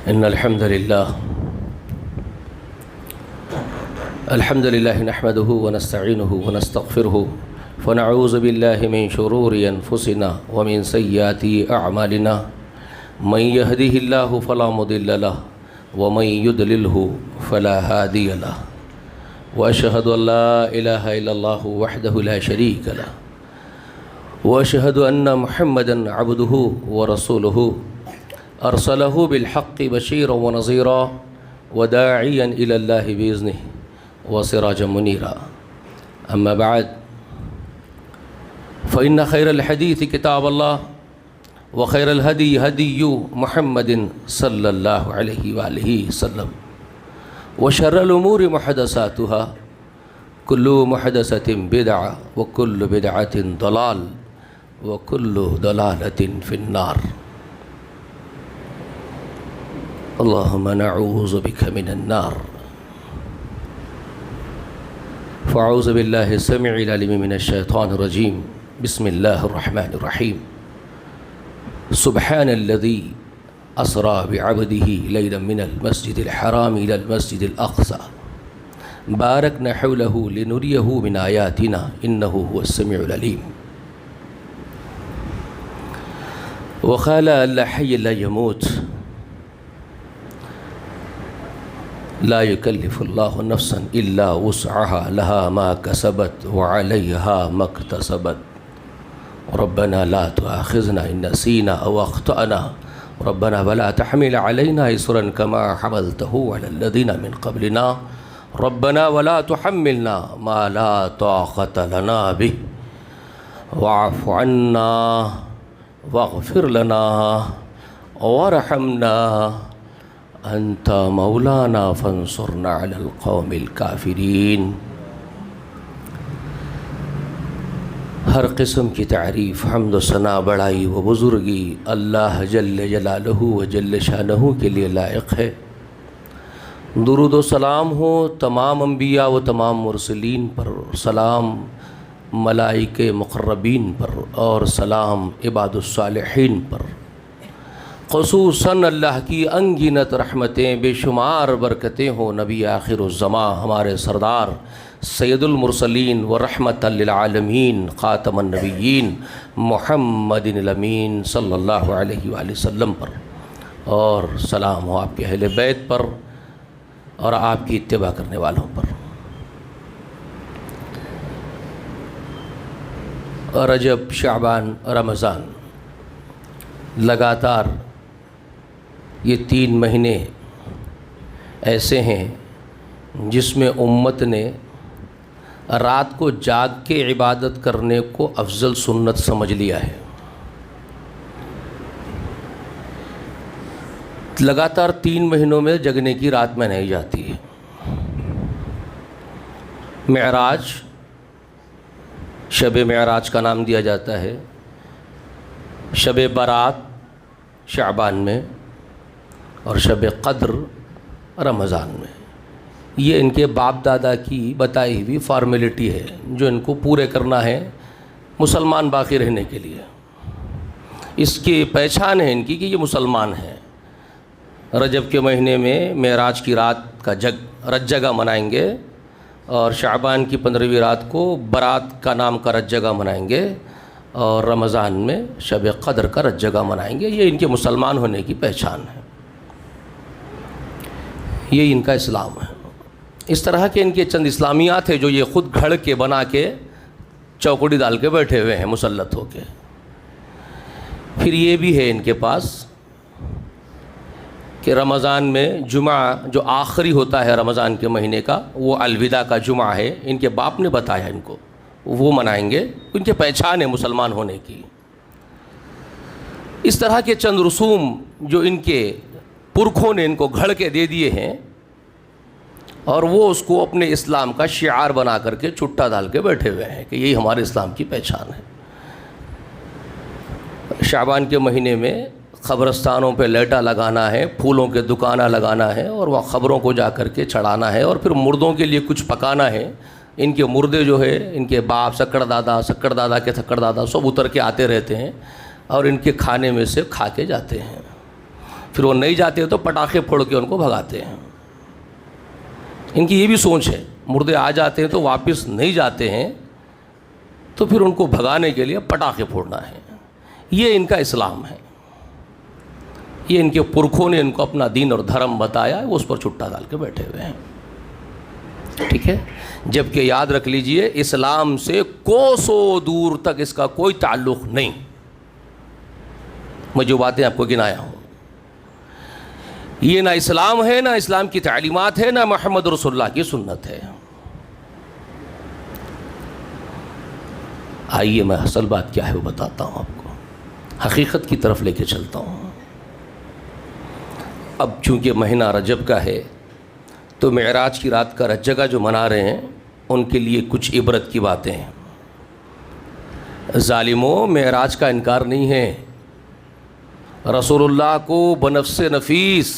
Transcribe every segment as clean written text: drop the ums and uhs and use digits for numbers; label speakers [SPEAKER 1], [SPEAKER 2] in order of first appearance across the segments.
[SPEAKER 1] إن الحمد لله نحمده ونستعينه ونستغفره ونعوذ بالله من شرور أنفسنا ومن سيئات أعمالنا من يهده الله فلا مضل له ومن يضلله فلا هادي له وأشهد أن لا إله إلا الله وحده لا شريك له وأشهد أن محمدا عبده ورسوله أرسله بالحق بشيرا ونذيرا وداعيا إلى الله بإذنه وسراجا منيرا. أما بعد فإن خير الحديث كتاب الله وخير الهدي هدي محمد صلى الله عليه وآله وسلم وشر الأمور محدثاتها كل محدثة بدعة وكل بدعة ضلال وكل ضلالة في النار. اللهم نعوذ بك من النار. فأعوذ بالله السميع العليم من الشيطان الرجيم. بسم الله الرحمن الرحيم. سبحان الذي أسرى بعبده ليلا من المسجد الحرام إلى المسجد الأقصى باركنا حوله لنريه من آياتنا إنه هو السميع العليم. وقال لا حي لا يموت لا يكلف الله نفسا إلا وسعها لها ما كسبت وعليها ما اكتسبت ربنا لا تؤاخذنا إن نسينا أو أخطأنا ربنا ولا تحمل علينا إصرا كما حملته على الذين من قبلنا ربنا ولا تحملنا ما لا طاقة لنا به واعف عنا واغفر لنا وارحمنا أنت مولانا فانصرنا على القوم الكافرين. ہر قسم کی تعریف حمد و ثنا بڑائی و بزرگی اللہ جل جلالہ و جل شانہ کے لیے لائق ہے. درود و سلام ہو تمام انبیاء و تمام مرسلین پر، سلام ملائکہ مقربین پر، اور سلام عباد الصالحین پر. خصوصاً اللہ کی انگنت رحمتیں بے شمار برکتیں ہوں نبی آخر الزماں ہمارے سردار سید المرسلین و رحمت للعالمین خاتم النبیین محمد الامین صلی اللہ علیہ وآلہ وسلم پر، اور سلام ہو آپ کے اہل بیت پر اور آپ کی اتباع کرنے والوں پر. رجب، شعبان، رمضان، لگاتار یہ 3 مہینے ایسے ہیں جس میں امت نے رات کو جاگ کے عبادت کرنے کو افضل سنت سمجھ لیا ہے. لگاتار 3 مہینوں میں جگنے کی رات منائی جاتی ہے. معراج، شب معراج کا نام دیا جاتا ہے. شب برات شعبان میں اور شب قدر رمضان میں. یہ ان کے باپ دادا کی بتائی ہوئی فارمیلٹی ہے جو ان کو پورے کرنا ہے مسلمان باقی رہنے کے لیے. اس کی پہچان ہے ان کی کہ یہ مسلمان ہیں. رجب کے مہینے میں معراج کی رات کا رت جگہ منائیں گے، اور شعبان کی 15ویں رات کو برات کا نام کا رت جگہ منائیں گے، اور رمضان میں شب قدر کا رت جگہ منائیں گے. یہ ان کے مسلمان ہونے کی پہچان ہے، یہ ان کا اسلام ہے. اس طرح کے ان کے چند اسلامیات ہیں جو یہ خود گھڑ کے بنا کے چوکڑی ڈال کے بیٹھے ہوئے ہیں مسلط ہو کے. پھر یہ بھی ہے ان کے پاس کہ رمضان میں جمعہ جو آخری ہوتا ہے رمضان کے مہینے کا، وہ الوداع کا جمعہ ہے. ان کے باپ نے بتایا ان کو، وہ منائیں گے. ان کی پہچان ہے مسلمان ہونے کی. اس طرح کے چند رسوم جو ان کے پرکھوں نے ان کو گھڑ کے دے دیے ہیں، اور وہ اس کو اپنے اسلام کا شعار بنا کر کے چھٹا ڈال کے بیٹھے ہوئے ہیں کہ یہی ہمارے اسلام کی پہچان ہے. شعبان کے مہینے میں قبرستانوں پہ لیٹا لگانا ہے، پھولوں کے دکانہ لگانا ہے، اور وہاں خبروں کو جا کر کے چڑھانا ہے، اور پھر مردوں کے لیے کچھ پکانا ہے. ان کے مردے جو ہے، ان کے باپ، سکڑ دادا کے سکڑ دادا سب اتر کے آتے رہتے ہیں اور ان کے کھانے میں سے کھا کے جاتے ہیں. پھر وہ نہیں جاتے تو پٹاخے پھوڑ کے ان کو بھگاتے ہیں. ان کی یہ بھی سوچ ہے, مردے آ جاتے ہیں تو واپس نہیں جاتے ہیں تو پھر ان کو بھگانے کے لیے پٹاخے پھوڑنا ہے. یہ ان کا اسلام ہے, یہ ان کے پرکھوں نے ان کو اپنا دین اور دھرم بتایا, وہ اس پر چھٹا ڈال کے بیٹھے ہوئے ہیں. ٹھیک ہے, جبکہ یاد رکھ لیجئے اسلام سے کوسوں دور تک اس کا کوئی تعلق نہیں. میں جو باتیں آپ کو گنایا ہوں, یہ نہ اسلام ہے, نہ اسلام کی تعلیمات ہے, نہ محمد رسول اللہ کی سنت ہے. آئیے میں اصل بات کیا ہے وہ بتاتا ہوں آپ کو, حقیقت کی طرف لے کے چلتا ہوں. اب چونکہ مہینہ رجب کا ہے تو معراج کی رات کا جگہ جو منا رہے ہیں ان کے لیے کچھ عبرت کی باتیں ہیں. ظالموں, معراج کا انکار نہیں ہے. رسول اللہ کو بنفس نفیس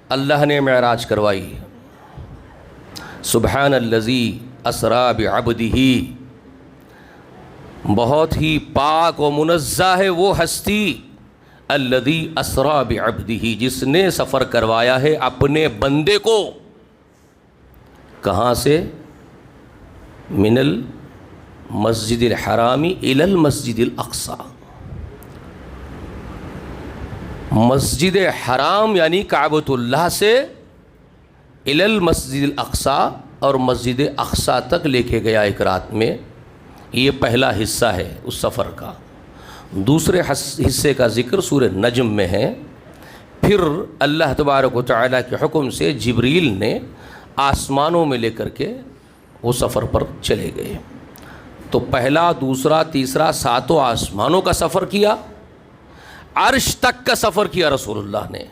[SPEAKER 1] اللہ نے معراج کروائی. سبحان الذی اسریٰ بعبدہ, بہت ہی پاک و منزہ ہے وہ ہستی, الذی اسریٰ بعبدہ, جس نے سفر کروایا ہے اپنے بندے کو. کہاں سے؟ من المسجد الحرام الی المسجد الاقصی. مسجد حرام یعنی کعبۃ اللہ سے الی المسجد الاقصی, اور مسجد اقصی تک لے کے گیا ایک رات میں. یہ پہلا حصہ ہے اس سفر کا. دوسرے حصے کا ذکر سورہ نجم میں ہے. پھر اللہ تبارک و تعالیٰ کے حکم سے جبریل نے آسمانوں میں لے کر کے وہ سفر پر چلے گئے. تو پہلا, دوسرا, تیسرا, 7 آسمانوں کا سفر کیا, عرش تک کا سفر کیا رسول اللہ نے.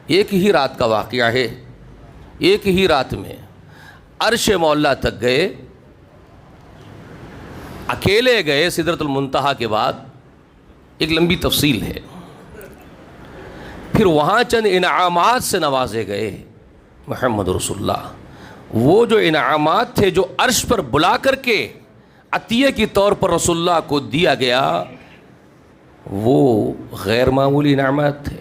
[SPEAKER 1] ایک ہی رات کا واقعہ ہے, ایک ہی رات میں عرش مولا تک گئے, اکیلے گئے. سدرۃ المنتہا کے بعد ایک لمبی تفصیل ہے. پھر وہاں چند انعامات سے نوازے گئے محمد رسول اللہ. وہ جو انعامات تھے جو عرش پر بلا کر کے عطیہ کی طور پر رسول اللہ کو دیا گیا, وہ غیر معمولی انعامات تھے.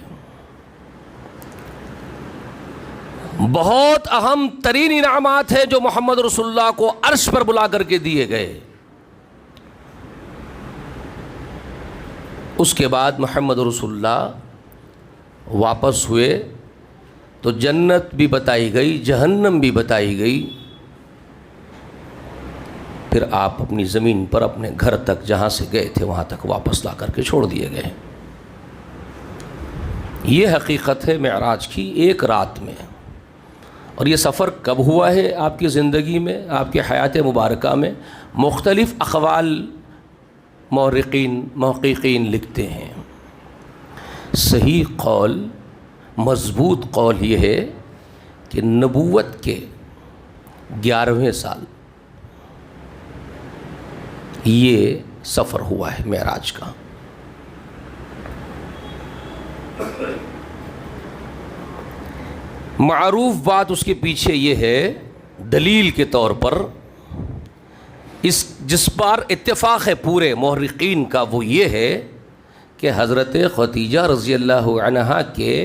[SPEAKER 1] بہت اہم ترین انعامات ہیں جو محمد رسول اللہ کو عرش پر بلا کر کے دیے گئے. اس کے بعد محمد رسول اللہ واپس ہوئے تو جنت بھی بتائی گئی, جہنم بھی بتائی گئی. پھر آپ اپنی زمین پر اپنے گھر تک جہاں سے گئے تھے وہاں تک واپس لا کر کے چھوڑ دیے گئے. یہ حقیقت ہے معراج کی ایک رات میں. اور یہ سفر کب ہوا ہے آپ کی زندگی میں, آپ کے حیات مبارکہ میں؟ مختلف اقوال محققین لکھتے ہیں. صحیح قول, مضبوط قول یہ ہے کہ نبوت کے 11ویں سال یہ سفر ہوا ہے معراج کا. معروف بات اس کے پیچھے یہ ہے دلیل کے طور پر, جس پر اتفاق ہے پورے محققین کا, وہ یہ ہے کہ حضرت خدیجہ رضی اللہ عنہا کے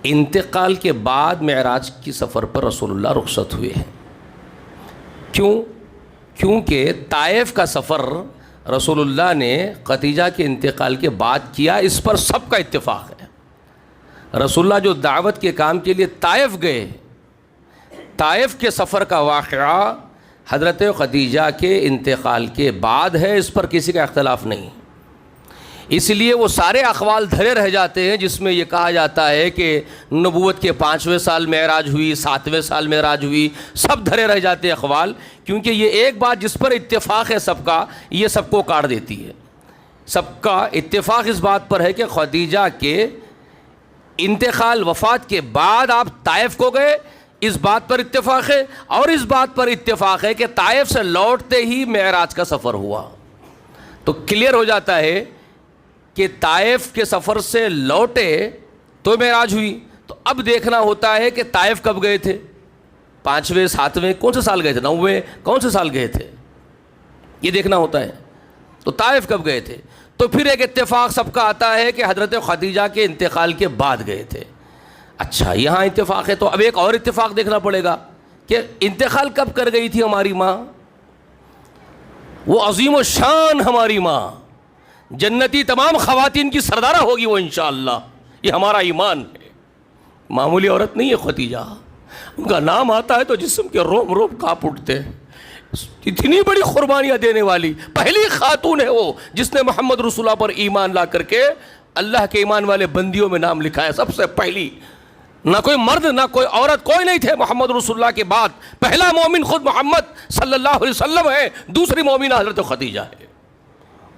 [SPEAKER 1] انتقال کے بعد معراج کی سفر پر رسول اللہ رخصت ہوئے ہیں. کیونکہ طائف کا سفر رسول اللہ نے خدیجہ کے انتقال کے بعد کیا. اس پر سب کا اتفاق ہے. رسول اللہ جو دعوت کے کام کے لیے طائف گئے, طائف کے سفر کا واقعہ حضرت خدیجہ کے انتقال کے بعد ہے. اس پر کسی کا اختلاف نہیں. اس لیے وہ سارے اقوال دھرے رہ جاتے ہیں جس میں یہ کہا جاتا ہے کہ نبوت کے 5ویں سال معراج ہوئی, 7ویں سال معراج ہوئی. سب دھرے رہ جاتے ہیں اقوال, کیونکہ یہ ایک بات جس پر اتفاق ہے سب کا, یہ سب کو کاٹ دیتی ہے. سب کا اتفاق اس بات پر ہے کہ خدیجہ کے انتقال, وفات کے بعد آپ طائف کو گئے, اس بات پر اتفاق ہے. اور اس بات پر اتفاق ہے کہ طائف سے لوٹتے ہی معراج کا سفر ہوا. تو کلیئر ہو جاتا ہے کہ طائف کے سفر سے لوٹے تو معراج ہوئی. تو اب دیکھنا ہوتا ہے کہ طائف کب گئے تھے, 5ویں 7ویں کون سے سال گئے تھے, 9ویں کون سے سال گئے تھے, یہ دیکھنا ہوتا ہے. تو طائف کب گئے تھے؟ تو پھر ایک اتفاق سب کا آتا ہے کہ حضرت خدیجہ کے انتقال کے بعد گئے تھے. اچھا یہاں اتفاق ہے تو اب ایک اور اتفاق دیکھنا پڑے گا کہ انتقال کب کر گئی تھی ہماری ماں. وہ عظیم و شان ہماری ماں جنتی تمام خواتین کی سردارہ ہوگی وہ انشاءاللہ. یہ ہمارا ایمان ہے. معمولی عورت نہیں ہے خدیجہ. ان کا نام آتا ہے تو جسم کے روم روم کانپ اٹھتے. اتنی بڑی قربانیاں دینے والی پہلی خاتون ہے وہ جس نے محمد رسول اللہ پر ایمان لا کر کے اللہ کے ایمان والے بندیوں میں نام لکھا ہے. سب سے پہلی. نہ کوئی مرد نہ کوئی عورت کوئی نہیں تھے محمد رسول اللہ کے بعد. پہلا مومن خود محمد صلی اللہ علیہ وسلم ہے. دوسری مومنہ حضرت خدیجہ ہے.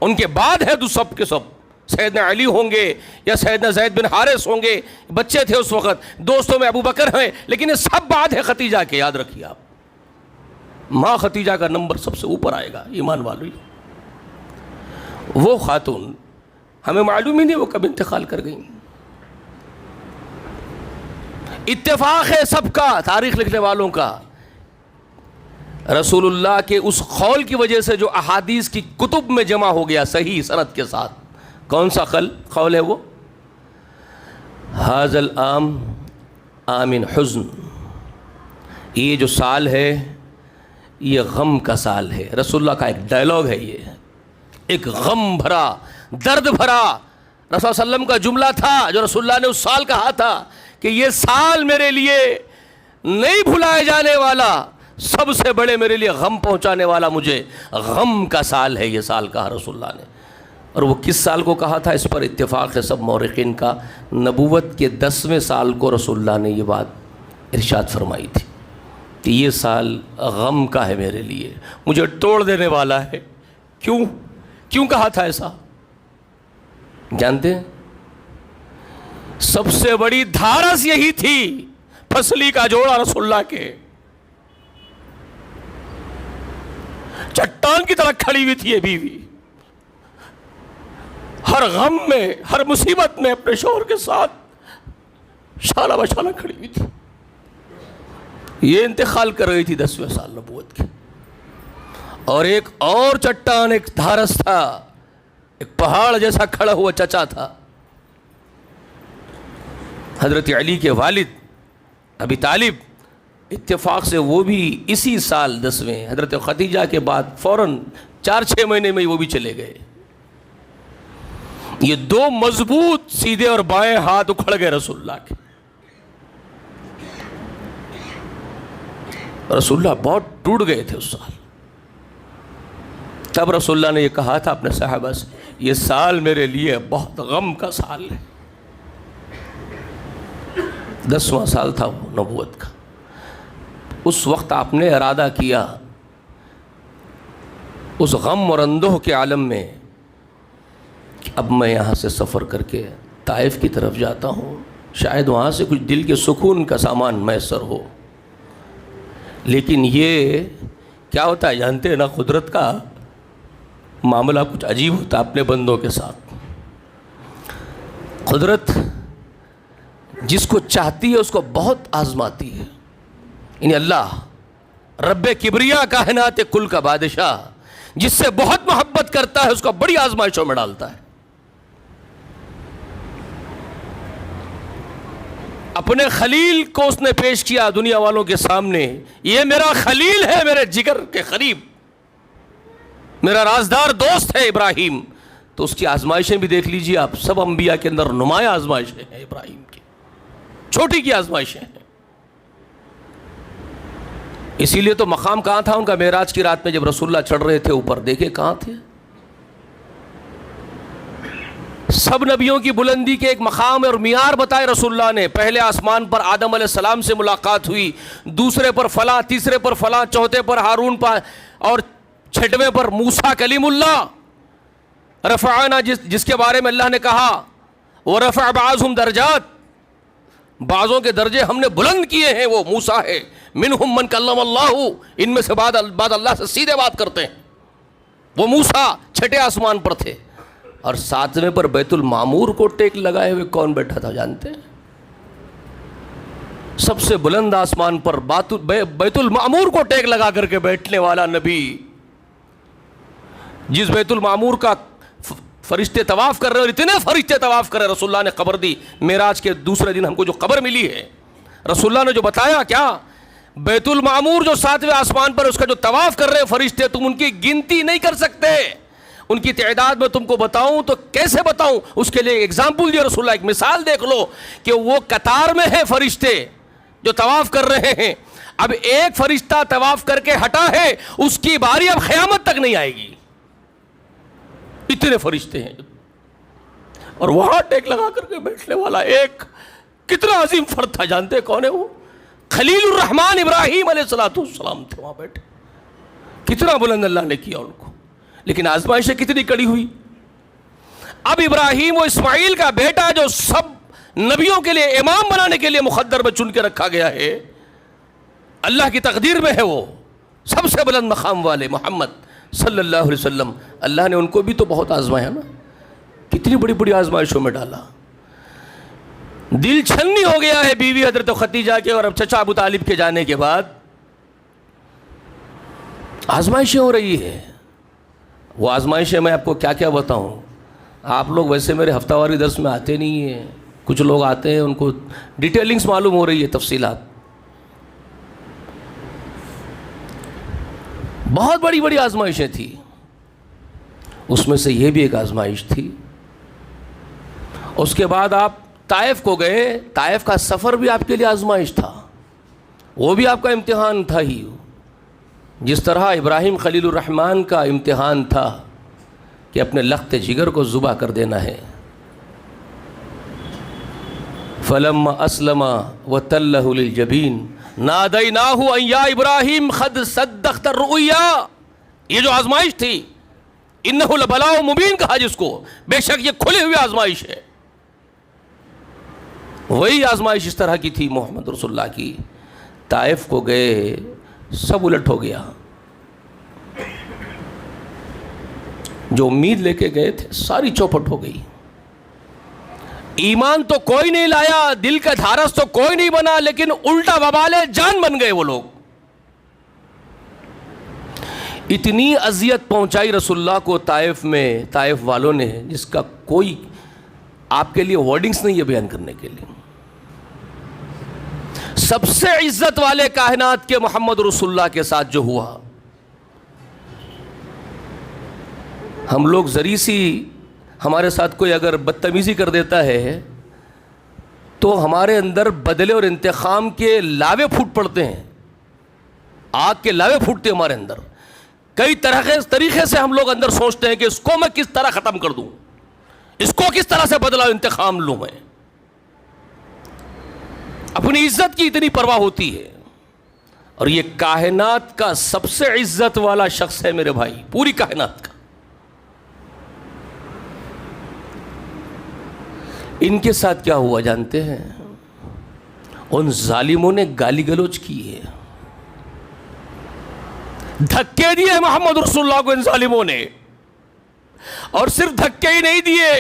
[SPEAKER 1] ان کے بعد ہے تو سب کے سب سیدنا علی ہوں گے یا سیدنا زید بن حارث ہوں گے. بچے تھے اس وقت. دوستوں میں ابو بکر ہیں لیکن یہ سب بعد ہے خدیجہ کے. یاد رکھیے آپ ماں خدیجہ کا نمبر سب سے اوپر آئے گا ایمان والوں. وہ خاتون ہمیں معلوم ہی نہیں وہ کب انتقال کر گئیں. اتفاق ہے سب کا تاریخ لکھنے والوں کا. رسول اللہ کے اس قول کی وجہ سے جو احادیث کی کتب میں جمع ہو گیا صحیح سند کے ساتھ. کون سا قول ہے وہ؟ ھذا العام عام حزن. یہ جو سال ہے یہ غم کا سال ہے. رسول اللہ کا ایک ڈائلاگ ہے. یہ ایک غم بھرا درد بھرا رسول اللہ صلی اللہ علیہ وسلم کا جملہ تھا جو رسول اللہ نے اس سال کہا تھا کہ یہ سال میرے لیے نہیں بھلائے جانے والا سب سے بڑے میرے لیے غم پہنچانے والا مجھے غم کا سال ہے. یہ سال کہا رسول اللہ نے. اور وہ کس سال کو کہا تھا اس پر اتفاق ہے سب مورخین کا. نبوت کے 10ویں سال کو رسول اللہ نے یہ بات ارشاد فرمائی تھی کہ یہ سال غم کا ہے میرے لیے مجھے توڑ دینے والا ہے. کیوں کہا تھا ایسا جانتے ہیں؟ سب سے بڑی دھارس یہی تھی. پھسلی کا جوڑا رسول اللہ کے چٹان کی طرح کھڑی ہوئی تھی یہ بیوی. ہر غم میں ہر مصیبت میں اپنے شوہر کے ساتھ شالہ بشالہ کھڑی ہوئی تھی. یہ انتقال کر رہی تھی 10ویں سال نبوت کے. اور ایک اور چٹان ایک دھارس تھا ایک پہاڑ جیسا کھڑا ہوا چچا تھا. حضرت علی کے والد ابی طالب اتفاق سے وہ بھی اسی سال 10ویں حضرت خدیجہ کے بعد فوراً 4-6 مہینے میں وہ بھی چلے گئے. یہ دو مضبوط سیدھے اور بائیں ہاتھ اکھڑ گئے رسول اللہ کے. رسول اللہ بہت ٹوٹ گئے تھے اس سال. تب رسول اللہ نے یہ کہا تھا اپنے صحابہ سے یہ سال میرے لیے بہت غم کا سال ہے. 10واں سال تھا وہ نبوت کا. اس وقت آپ نے ارادہ کیا اس غم اور اندوہ کے عالم میں کہ اب میں یہاں سے سفر کر کے طائف کی طرف جاتا ہوں شاید وہاں سے کچھ دل کے سکون کا سامان میسر ہو. لیکن یہ کیا ہوتا ہے جانتے ہیں نا قدرت کا معاملہ کچھ عجیب ہوتا ہے اپنے بندوں کے ساتھ. قدرت جس کو چاہتی ہے اس کو بہت آزماتی ہے. یعنی اللہ رب کبریا کائنات کل کا بادشاہ جس سے بہت محبت کرتا ہے اس کو بڑی آزمائشوں میں ڈالتا ہے. اپنے خلیل کو اس نے پیش کیا دنیا والوں کے سامنے یہ میرا خلیل ہے میرے جگر کے قریب میرا رازدار دوست ہے ابراہیم. تو اس کی آزمائشیں بھی دیکھ لیجیے آپ. سب انبیاء کے اندر نمایاں آزمائشیں ہیں ابراہیم کی چھوٹی کی آزمائشیں ہیں. اسی لیے تو مقام کہاں تھا ان کا معراج کی رات میں جب رسول اللہ چڑھ رہے تھے اوپر دیکھے کہاں تھے. سب نبیوں کی بلندی کے ایک مقام اور معیار بتائے رسول اللہ نے. پہلے آسمان پر آدم علیہ السلام سے ملاقات ہوئی, دوسرے پر فلاں, تیسرے پر فلاں, چوتھے پر ہارون پر اور چھٹویں پر موسیٰ کلیم اللہ. رفعنا جس کے بارے میں اللہ نے کہا وَرَفَعَ بَعْضُهُمْ دَرَجَاتٍ بعضوں کے درجے ہم نے بلند کیے ہیں. وہ موسیٰ ہے منہم من کلم اللہ ان میں سے بعد اللہ سے سیدھے بات کرتے ہیں. وہ موسیٰ چھٹے آسمان پر تھے. اور 7ویں پر بیت المعمور کو ٹیک لگائے ہوئے کون بیٹھا تھا جانتے ہیں؟ سب سے بلند آسمان پر بیت المعمور کو ٹیک لگا کر کے بیٹھنے والا نبی, جس بیت المعمور کا فرشتے طواف کر رہے اور اتنے فرشتے طواف کر رہے. رسول اللہ نے خبر دی معراج کے دوسرے دن ہم کو جو خبر ملی ہے, رسول اللہ نے جو بتایا کیا, بیت المعمور جو 7ویں آسمان پر اس کا جو طواف کر رہے فرشتے, تم ان کی گنتی نہیں کر سکتے. ان کی تعداد میں تم کو بتاؤں تو کیسے بتاؤں؟ اس کے لیے ایگزامپل دیا رسول اللہ, ایک مثال دیکھ لو کہ وہ قطار میں ہیں فرشتے جو طواف کر رہے ہیں. اب ایک فرشتہ طواف کر کے ہٹا ہے, اس کی باری اب قیامت تک نہیں آئے گی. اتنے فرشتے ہیں, اور وہاں ٹیک لگا کر کے بیٹھنے والا ایک کتنا عظیم فرد تھا. جانتے کون ہے وہ؟ خلیل الرحمن ابراہیم علیہ السلام تھے وہاں بیٹھے. کتنا بلند اللہ نے کیا ان کو, لیکن آزمائشیں کتنی کڑی ہوئی. اب ابراہیم و اسماعیل کا بیٹا جو سب نبیوں کے لیے امام بنانے کے لیے مقدر میں چن کے رکھا گیا ہے, اللہ کی تقدیر میں ہے وہ سب سے بلند مقام والے محمد صلی اللہ علیہ وسلم. اللہ نے ان کو بھی تو بہت آزمایا نا, کتنی بڑی بڑی آزمائشوں میں ڈالا. دل چھلنی ہو گیا ہے بیوی حضرت خدیجہ کے اور اب چچا ابو طالب کے جانے کے بعد. آزمائشیں ہو رہی ہے. وہ آزمائشیں میں آپ کو کیا کیا بتاؤں. آپ لوگ ویسے میرے ہفتہ واری درس میں آتے نہیں ہیں, کچھ لوگ آتے ہیں ان کو ڈیٹیلنگز معلوم ہو رہی ہے, تفصیلات. بہت بڑی بڑی آزمائشیں تھیں. اس میں سے یہ بھی ایک آزمائش تھی. اس کے بعد آپ طائف کو گئے, طائف کا سفر بھی آپ کے لیے آزمائش تھا, وہ بھی آپ کا امتحان تھا ہی. جس طرح ابراہیم خلیل الرحمن کا امتحان تھا کہ اپنے لخت جگر کو ذبح کر دینا ہے. فلما اسلم وتلہ للجبین نادیناہ ان یا ابراہیم قد صدقت الرؤیا. یہ جو آزمائش تھی, انہ لبلاء مبین کہا جس کو, بے شک یہ کھلی ہوئی آزمائش ہے. وہی آزمائش اس طرح کی تھی محمد رسول اللہ کی. طائف کو گئے, سب الٹ ہو گیا. جو امید لے کے گئے تھے ساری چوپٹ ہو گئی. ایمان تو کوئی نہیں لایا, دل کا دھارس تو کوئی نہیں بنا, لیکن الٹا وبال جان بن گئے وہ لوگ. اتنی اذیت پہنچائی رسول اللہ کو طائف میں, طائف والوں نے, جس کا کوئی آپ کے لیے ورڈنگز نہیں ہے بیان کرنے کے لیے. سب سے عزت والے کائنات کے محمد رسول اللہ کے ساتھ جو ہوا, ہم لوگ ذری سی ہمارے ساتھ کوئی اگر بدتمیزی کر دیتا ہے تو ہمارے اندر بدلے اور انتقام کے لاوے پھوٹ پڑتے ہیں, آگ کے لاوے پھوٹتے ہمارے اندر. کئی طریقے سے ہم لوگ اندر سوچتے ہیں کہ اس کو میں کس طرح ختم کر دوں, اس کو کس طرح سے بدلا انتقام لوں میں. اپنی عزت کی اتنی پرواہ ہوتی ہے. اور یہ کائنات کا سب سے عزت والا شخص ہے میرے بھائی, پوری کائنات کا. ان کے ساتھ کیا ہوا جانتے ہیں؟ ان ظالموں نے گالی گلوچ کی ہے, دھکے دیے محمد رسول اللہ کو ان ظالموں نے. اور صرف دھکے ہی نہیں دیے,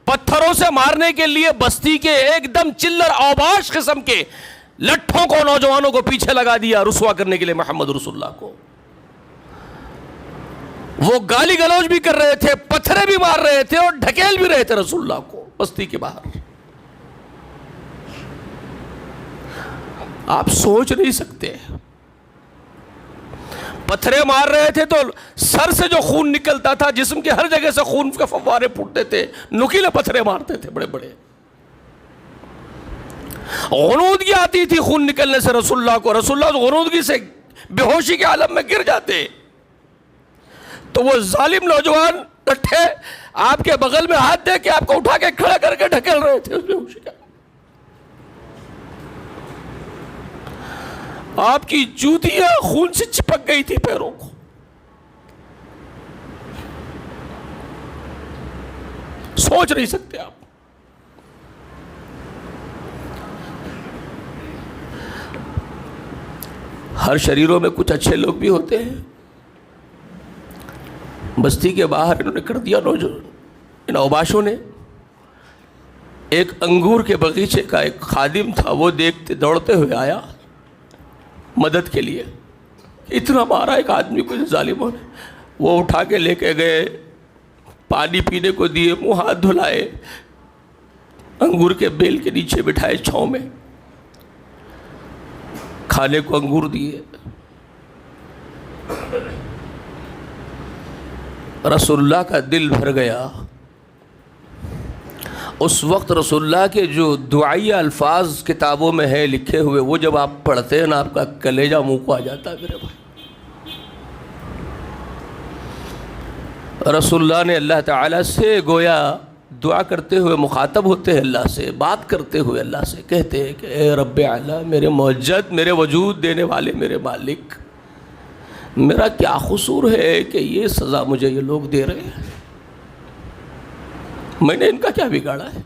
[SPEAKER 1] پتھروں سے مارنے کے لیے بستی کے ایک دم چلر اوباش قسم کے لٹھوں کو, نوجوانوں کو پیچھے لگا دیا رسوا کرنے کے لیے محمد رسول اللہ کو. وہ گالی گلوچ بھی کر رہے تھے, پتھرے بھی مار رہے تھے اور ڈھکیل بھی رہے تھے رسول اللہ کو بستی کے باہر. آپ سوچ نہیں سکتے, پتھرے مار رہے تھے تو سر سے جو خون نکلتا تھا, جسم کے ہر جگہ سے خون کے فوارے پھوٹتے تھے, نکیلے پتھرے مارتے تھے بڑے بڑے. غنودگی آتی تھی خون نکلنے سے رسول اللہ کو, رسول اللہ غنودگی سے بے ہوشی کے عالم میں گر جاتے. تو وہ ظالم نوجوان ڈٹھے آپ کے بغل میں ہاتھ دے کے آپ کو اٹھا کے کھڑا کر کے ڈھکیل رہے تھے اس بے ہوشی کا. آپ کی جوتیاں خون سے چپک گئی تھی پیروں کو. سوچ نہیں سکتے آپ. ہر شریروں میں کچھ اچھے لوگ بھی ہوتے ہیں. بستی کے باہر انہوں نے کر دیا نوجوان, ان اوباشوں نے. ایک انگور کے باغیچے کا ایک خادم تھا, وہ دیکھتے دوڑتے ہوئے آیا مدد کے لیے. اتنا مارا ایک آدمی کو ظالموں نے, وہ اٹھا کے لے کے گئے, پانی پینے کو دیے، منہ ہاتھ دھلائے، انگور کے بیل کے نیچے بٹھائے چھاؤں میں، کھانے کو انگور دیے۔ رسول اللہ کا دل بھر گیا۔ اس وقت رسول اللہ کے جو دعائیہ الفاظ کتابوں میں ہیں لکھے ہوئے، وہ جب آپ پڑھتے ہیں نا، آپ کا کلیجہ منہ کو آ جاتا ہے میرے بھائی۔ رسول اللہ نے اللہ تعالیٰ سے گویا دعا کرتے ہوئے مخاطب ہوتے ہیں، اللہ سے بات کرتے ہوئے اللہ سے کہتے ہیں کہ اے رب اعلیٰ، میرے موجد، میرے وجود دینے والے، میرے مالک، میرا کیا قصور ہے کہ یہ سزا مجھے یہ لوگ دے رہے ہیں؟ میں نے ان کا کیا بگاڑا ہے؟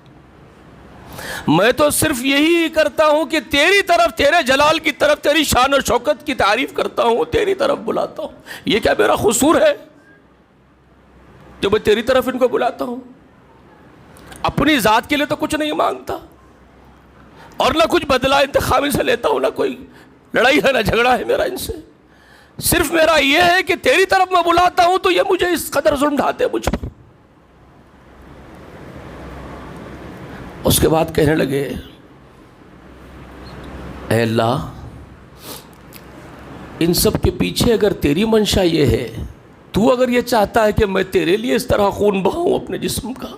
[SPEAKER 1] میں تو صرف یہی کرتا ہوں کہ تیری طرف، تیرے جلال کی طرف، تیری شان و شوکت کی تعریف کرتا ہوں، تیری طرف بلاتا ہوں۔ یہ کیا میرا قصور ہے کہ میں تیری طرف ان کو بلاتا ہوں؟ اپنی ذات کے لیے تو کچھ نہیں مانگتا، اور نہ کچھ بدلہ انتخابی سے لیتا ہوں، نہ کوئی لڑائی ہے، نہ جھگڑا ہے میرا ان سے۔ صرف میرا یہ ہے کہ تیری طرف میں بلاتا ہوں تو یہ مجھے اس قدر ظلم ڈھاتے مجھ پر۔ اس کے بعد کہنے لگے اے اللہ، ان سب کے پیچھے اگر تیری منشا یہ ہے، تو اگر یہ چاہتا ہے کہ میں تیرے لیے اس طرح خون بہاؤں اپنے جسم کا،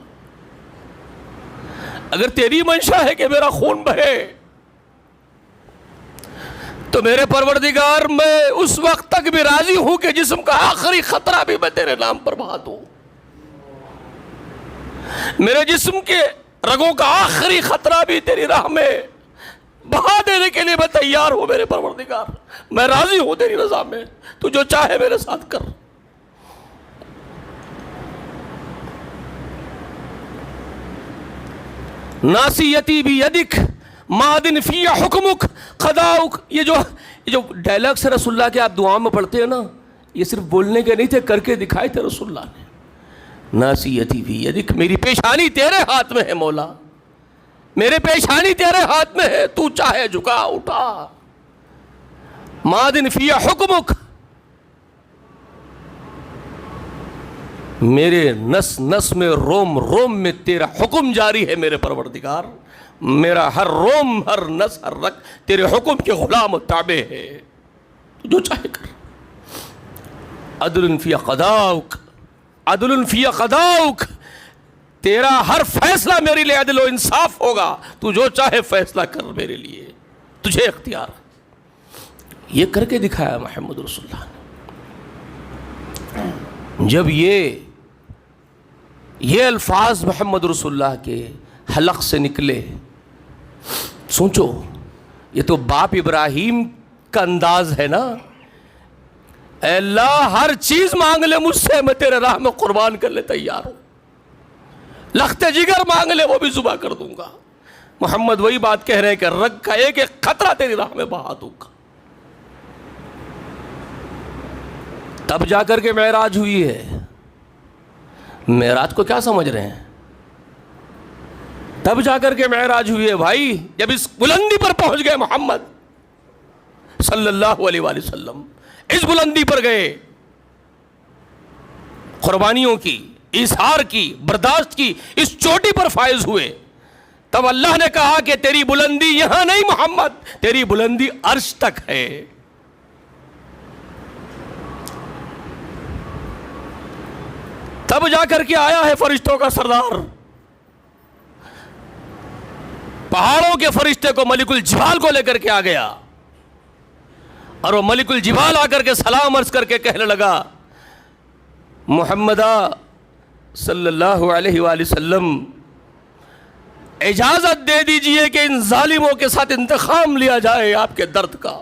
[SPEAKER 1] اگر تیری منشا ہے کہ میرا خون بہے، تو میرے پروردگار میں اس وقت تک بھی راضی ہوں کہ جسم کا آخری خطرہ بھی میں تیرے نام پر بہا دوں۔ میرے جسم کے رگوں کا آخری خطرہ بھی تیری راہ میں بہا دینے کے لیے میں تیار ہوں میرے پروردگار، میں راضی ہوں تیری رضا میں، تو جو چاہے میرے ساتھ کر۔ ناصیتی بیدک مادن فی حکمک قضاؤک، یہ جو ڈائلاگس ہے رسول اللہ کے آپ دعاؤں میں پڑھتے ہیں نا، یہ صرف بولنے کے نہیں تھے، کر کے دکھائے تھے رسول اللہ نے۔ ناصیتی بیدک، میری پیشانی تیرے ہاتھ میں ہے مولا، میرے پیشانی تیرے ہاتھ میں ہے، تو چاہے جھکا اٹھا۔ مادن فی حکمک، میرے نس نس میں، روم روم میں تیرا حکم جاری ہے میرے پروردگار، میرا ہر روم، ہر نس، ہر رگ تیرے حکم کے غلام و تابع ہے، جو چاہے کر۔ عدل فی قضاؤک، عدل فی قضاؤک، تیرا ہر فیصلہ میرے لیے عدل و انصاف ہوگا، تو جو چاہے فیصلہ کر میرے لیے، تجھے اختیار۔ یہ کر کے دکھایا محمد رسول اللہ نے۔ جب یہ الفاظ محمد رسول اللہ کے حلق سے نکلے، سوچو، یہ تو باپ ابراہیم کا انداز ہے نا، اے اللہ ہر چیز مانگ لے مجھ سے، میں تیرے راہ میں قربان کر لے تیار ہوں، لخت جگر مانگ لے وہ بھی ذبح کر دوں گا۔ محمد وہی بات کہہ رہے ہیں کہ رگ کا ایک ایک قطرہ تیری راہ میں بہا دوں گا۔ تب جا کر کے معراج ہوئی ہے۔ معراج کو کیا سمجھ رہے ہیں؟ تب جا کر کے معراج ہوئی ہے بھائی، جب اس بلندی پر پہنچ گئے محمد صلی اللہ علیہ وآلہ وسلم، اس بلندی پر گئے، قربانیوں کی، اظہار کی، برداشت کی اس چوٹی پر فائز ہوئے، تب اللہ نے کہا کہ تیری بلندی یہاں نہیں محمد، تیری بلندی عرش تک ہے۔ تب جا کر کے آیا ہے فرشتوں کا سردار، پہاڑوں کے فرشتے کو ملک الجبال کو لے کر کے آ گیا، اور وہ ملک الجبال آ کر کے سلام عرض کر کے کہنے لگا، محمدہ صلی اللہ علیہ وآلہ وسلم، اجازت دے دیجئے کہ ان ظالموں کے ساتھ انتقام لیا جائے آپ کے درد کا۔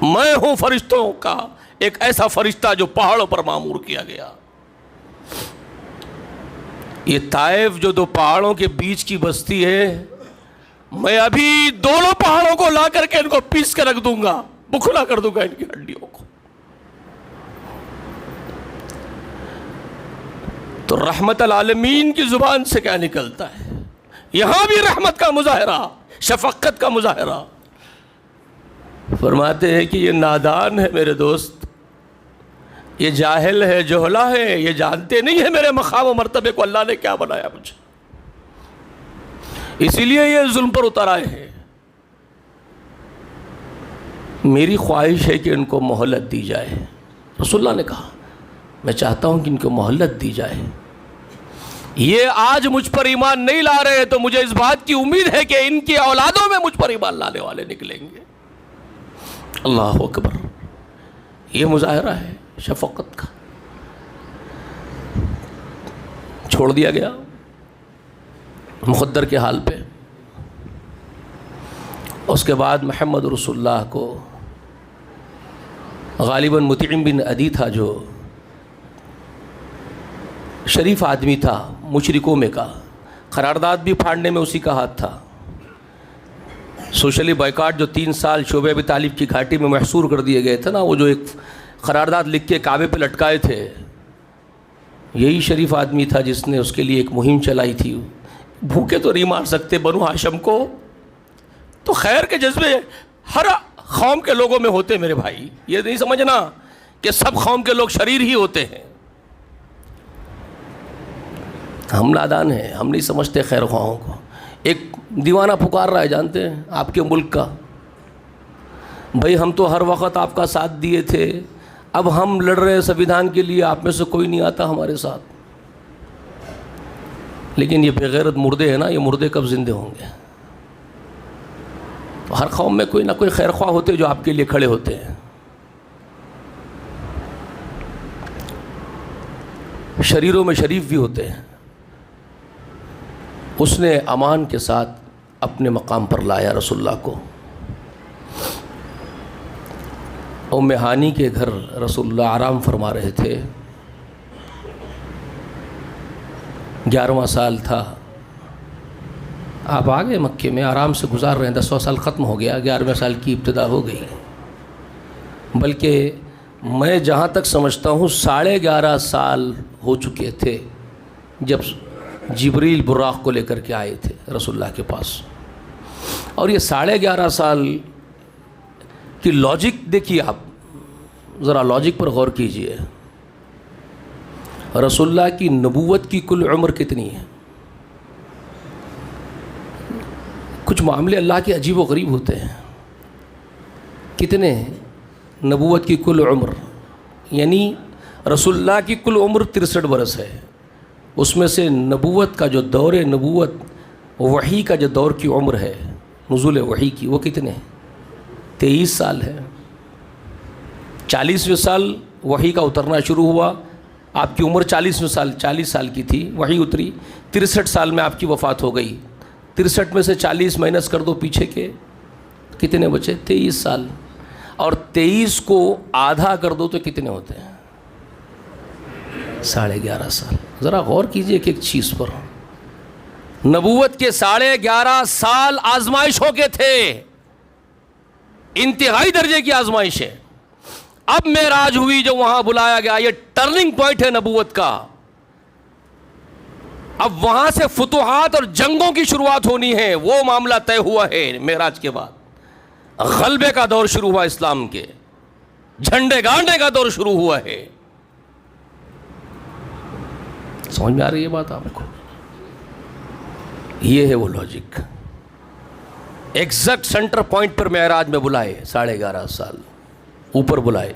[SPEAKER 1] میں ہوں فرشتوں کا ایک ایسا فرشتہ جو پہاڑوں پر معمور کیا گیا۔ یہ طائف جو دو پہاڑوں کے بیچ کی بستی ہے، میں ابھی دونوں پہاڑوں کو لا کر کے ان کو پیس کے رکھ دوں گا، بکھلا کر دوں گا ان کی ہڈیوں کو۔ تو رحمت العالمین کی زبان سے کیا نکلتا ہے؟ یہاں بھی رحمت کا مظاہرہ، شفقت کا مظاہرہ۔ فرماتے ہیں کہ یہ نادان ہے میرے دوست، یہ جاہل ہے، جہلا ہے، یہ جانتے نہیں ہے میرے مقام و مرتبے کو اللہ نے کیا بنایا مجھے، اسی لیے یہ ظلم پر اتر آئے ہیں۔ میری خواہش ہے کہ ان کو مہلت دی جائے۔ رسول اللہ نے کہا میں چاہتا ہوں کہ ان کو مہلت دی جائے، یہ آج مجھ پر ایمان نہیں لا رہے تو مجھے اس بات کی امید ہے کہ ان کی اولادوں میں مجھ پر ایمان لانے والے نکلیں گے۔ اللہ اکبر، یہ مظاہرہ ہے شفقت کا۔ چھوڑ دیا گیا مخدر کے حال پہ۔ اس کے بعد محمد رسول اللہ کو غالباً مطعم بن عدی تھا، جو شریف آدمی تھا، مشرکوں میں کا، قرارداد بھی پھاڑنے میں اسی کا ہاتھ تھا۔ سوشلی بائیکاٹ جو 3 سال شعبہ ابی طالب کی گھاٹی میں محصور کر دیے گئے تھے نا، وہ جو ایک قرارداد لکھ کے کعبے پہ لٹکائے تھے، یہی شریف آدمی تھا جس نے اس کے لیے ایک مہم چلائی تھی۔ بھوکے تو نہیں مار سکتے بنو ہاشم کو، تو خیر کے جذبے ہر قوم کے لوگوں میں ہوتے میرے بھائی، یہ نہیں سمجھنا کہ سب قوم کے لوگ شریر ہی ہوتے ہیں۔ ہم نادان ہیں، ہم نہیں سمجھتے خیر خواہوں کو۔ ایک دیوانہ پکار رہا ہے جانتے ہیں آپ کے ملک کا، بھائی ہم تو ہر وقت آپ کا ساتھ دیے تھے، اب ہم لڑ رہے ہیں سنویدھان کے لیے، آپ میں سے کوئی نہیں آتا ہمارے ساتھ۔ لیکن یہ بے غیرت مردے ہیں نا، یہ مردے کب زندے ہوں گے؟ تو ہر قوم میں کوئی نہ کوئی خیر خواہ ہوتے جو آپ کے لیے کھڑے ہوتے ہیں۔ شریروں میں شریف بھی ہوتے ہیں۔ اس نے امان کے ساتھ اپنے مقام پر لایا رسول اللہ کو۔ ام ہانی کے گھر رسول اللہ آرام فرما رہے تھے، 11واں سال تھا، آپ آ گئے مکے میں، آرام سے گزار رہے ہیں، 10واں سال ختم ہو گیا، 11ویں سال کی ابتدا ہو گئی۔ بلکہ میں جہاں تک سمجھتا ہوں 11.5 سال ہو چکے تھے جب جبریل براق کو لے کر کے آئے تھے رسول اللہ کے پاس۔ اور یہ 11.5 سال کی لاجک دیکھیے، آپ ذرا لاجک پر غور کیجئے۔ رسول اللہ کی نبوت کی کل عمر کتنی ہے؟ کچھ معاملے اللہ کے عجیب و غریب ہوتے ہیں۔ کتنے ہیں نبوت کی کل عمر؟ یعنی رسول اللہ کی کل عمر 63 برس ہے، اس میں سے نبوت کا جو دور نبوت، وحی کا جو دور کی عمر ہے، نزول وحی کی، وہ کتنے ہیں؟ 23 سال ہے۔ 40ویں سال وحی کا اترنا شروع ہوا، آپ کی عمر 40 سال کی تھی، وحی اتری، 63 سال میں آپ کی وفات ہو گئی۔ 63 میں سے 40 مائنس کر دو پیچھے کے، کتنے بچے؟ 23 سال۔ اور 23 کو آدھا کر دو تو کتنے ہوتے ہیں؟ 11.5 سال۔ ذرا غور کیجئے ایک چیز پر۔ نبوت کے 11.5 سال آزمائشوں کے تھے، انتہائی درجے کی آزمائش ہے۔ اب معراج ہوئی، جو وہاں بلایا گیا، یہ ٹرننگ پوائنٹ ہے نبوت کا۔ اب وہاں سے فتوحات اور جنگوں کی شروعات ہونی ہے، وہ معاملہ طے ہوا ہے۔ معراج کے بعد غلبے کا دور شروع ہوا، اسلام کے جھنڈے گاڑنے کا دور شروع ہوا ہے۔ سمجھ میں آ رہی ہے بات آپ کو؟ یہ ہے وہ لاجک، ایگزیکٹ سینٹر پوائنٹ پر معراج میں بلائے، 11.5 سال اوپر بلائے،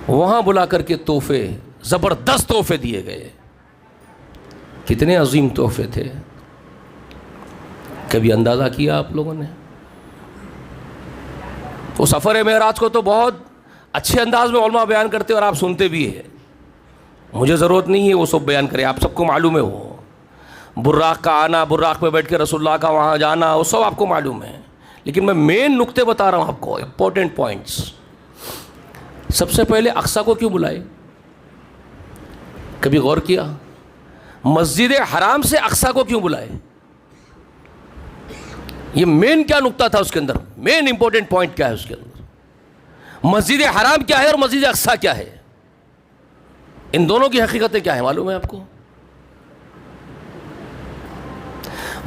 [SPEAKER 1] وہاں بلا کر کے تحفے، زبردست تحفے دیے گئے۔ کتنے عظیم تحفے تھے، کبھی اندازہ کیا آپ لوگوں نے؟ وہ سفر معراج کو تو بہت اچھے انداز میں علماء بیان کرتے اور آپ سنتے بھی ہیں، مجھے ضرورت نہیں ہے وہ سب بیان کرے، آپ سب کو معلوم ہے۔ وہ براق کا آنا، براق میں بیٹھ کے رسول اللہ کا وہاں جانا، وہ سب آپ کو معلوم ہے، لیکن میں مین نقطے بتا رہا ہوں آپ کو، امپورٹنٹ پوائنٹس۔ سب سے پہلے اقصیٰ کو کیوں بلائے؟ کبھی غور کیا؟ مسجد حرام سے اقصیٰ کو کیوں بلائے؟ یہ مین کیا نقطہ تھا اس کے اندر؟ مین امپورٹنٹ پوائنٹ کیا ہے اس کے اندر؟ مسجد حرام کیا ہے اور مسجد اقصیٰ کیا ہے؟ ان دونوں کی حقیقتیں کیا ہیں معلوم ہے آپ کو؟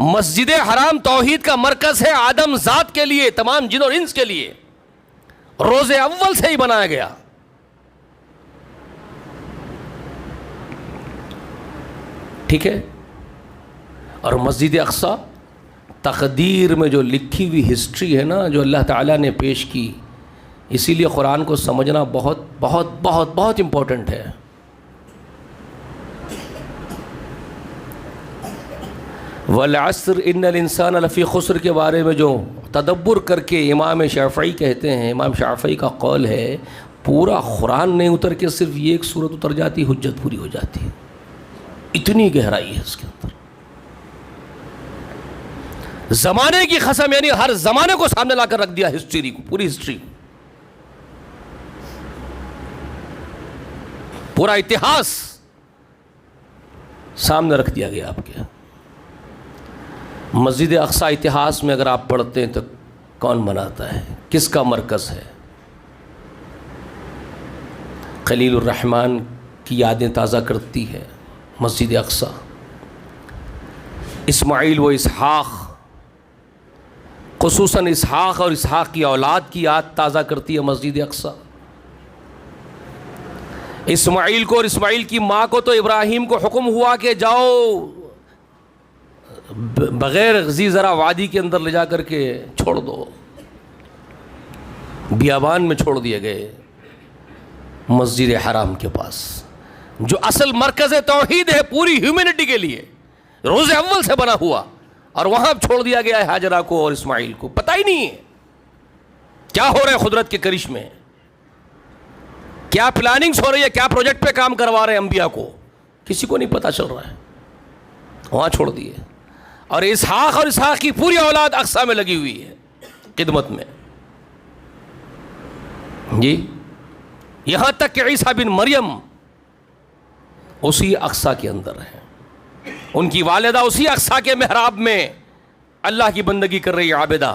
[SPEAKER 1] مسجد حرام توحید کا مرکز ہے، آدم ذات کے لیے، تمام جن اور انس کے لیے، روز اول سے ہی بنایا گیا. ٹھیک ہے. اور مسجد اقصی تقدیر میں جو لکھی ہوئی ہسٹری ہے نا جو اللہ تعالیٰ نے پیش کی، اسی لیے قرآن کو سمجھنا بہت بہت بہت بہت امپورٹنٹ ہے. والعصر ان الانسان لفی خسر کے بارے میں جو تدبر کر کے امام شافعی کہتے ہیں، امام شافعی کا قول ہے پورا قرآن نہیں اتر کے صرف یہ ایک سورت اتر جاتی حجت پوری ہو جاتی ہے. اتنی گہرائی ہے اس کے اندر. زمانے کی قسم، یعنی ہر زمانے کو سامنے لا کر رکھ دیا، ہسٹری کو، پوری ہسٹری، پورا اتہاس سامنے رکھ دیا گیا آپ کے. مسجد اقصی اتہاس میں اگر آپ پڑھتے ہیں تو کون بناتا ہے، کس کا مرکز ہے؟ خلیل الرحمن کی یادیں تازہ کرتی ہے مسجد اقصی. اسماعیل و اسحاق، خصوصاً اسحاق اور اسحاق کی اولاد کی یاد تازہ کرتی ہے مسجد اقصی. اسماعیل کو اور اسماعیل کی ماں کو تو ابراہیم کو حکم ہوا کہ جاؤ بغیر غزی ذرا وادی کے اندر لے جا کر کے چھوڑ دو. بیابان میں چھوڑ دیے گئے مسجد حرام کے پاس، جو اصل مرکز توحید ہے پوری ہیومینٹی کے لیے، روز اول سے بنا ہوا، اور وہاں چھوڑ دیا گیا ہے ہاجرہ کو اور اسماعیل کو. پتہ ہی نہیں ہے کیا ہو رہا ہے قدرت کے کرش میں، کیا پلاننگز ہو رہی ہے، کیا پروجیکٹ پہ کام کروا رہے ہیں انبیاء کو، کسی کو نہیں پتہ چل رہا ہے. وہاں چھوڑ دیے. اور اسحاق اور اسحاق کی پوری اولاد اقصی میں لگی ہوئی ہے خدمت میں. جی یہاں تک کہ عیسیٰ بن مریم اسی اقصی کے اندر ہے. ان کی والدہ اسی اقصی کے محراب میں اللہ کی بندگی کر رہی عابدہ،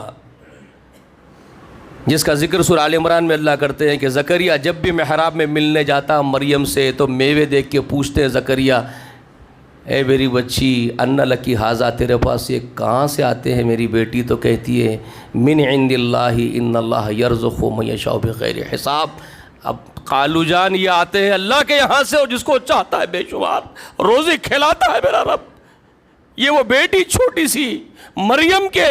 [SPEAKER 1] جس کا ذکر سورہ آل عمران میں اللہ کرتے ہیں کہ زکریا جب بھی محراب میں ملنے جاتا مریم سے تو میوے دیکھ کے پوچھتے ہیں زکریا اے میری بچی ان لکی ھذا، تیرے پاس یہ کہاں سے آتے ہیں میری بیٹی؟ تو کہتی ہے من عند اللہ ان اللہ یرزق من یشاء بغیر حساب. اب قالو جان یہ آتے ہیں اللہ کے یہاں سے اور جس کو چاہتا ہے بے شمار روزی کھلاتا ہے میرا رب. یہ وہ بیٹی چھوٹی سی مریم کے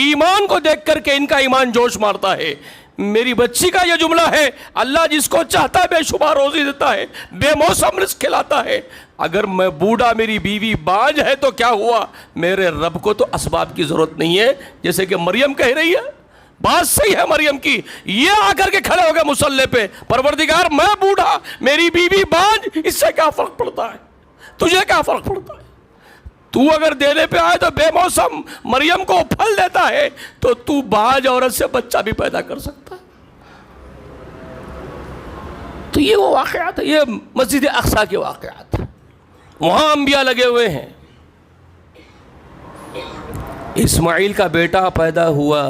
[SPEAKER 1] ایمان کو دیکھ کر کے ان کا ایمان جوش مارتا ہے. میری بچی کا یہ جملہ ہے اللہ جس کو چاہتا ہے بے شمار روزی دیتا ہے، بے موسم رزق کھلاتا ہے. اگر میں بوڑھا میری بیوی بانجھ ہے تو کیا ہوا، میرے رب کو تو اسباب کی ضرورت نہیں ہے، جیسے کہ مریم کہہ رہی ہے. بات صحیح ہے مریم کی. یہ آ کر کے کھڑے ہو گئے مصلی پہ، پروردگار میں بوڑھا میری بیوی بانجھ، اس سے کیا فرق پڑتا ہے، تجھے کیا فرق پڑتا ہے؟ تو اگر دینے پہ آئے تو بے موسم مریم کو پھل دیتا ہے تو تو بانجھ عورت سے بچہ بھی پیدا کر سکتا ہے. تو یہ وہ واقعات ہیں، یہ مسجد اقصی کے واقعات ہیں. وہاں انبیاء لگے ہوئے ہیں. اسماعیل کا بیٹا پیدا ہوا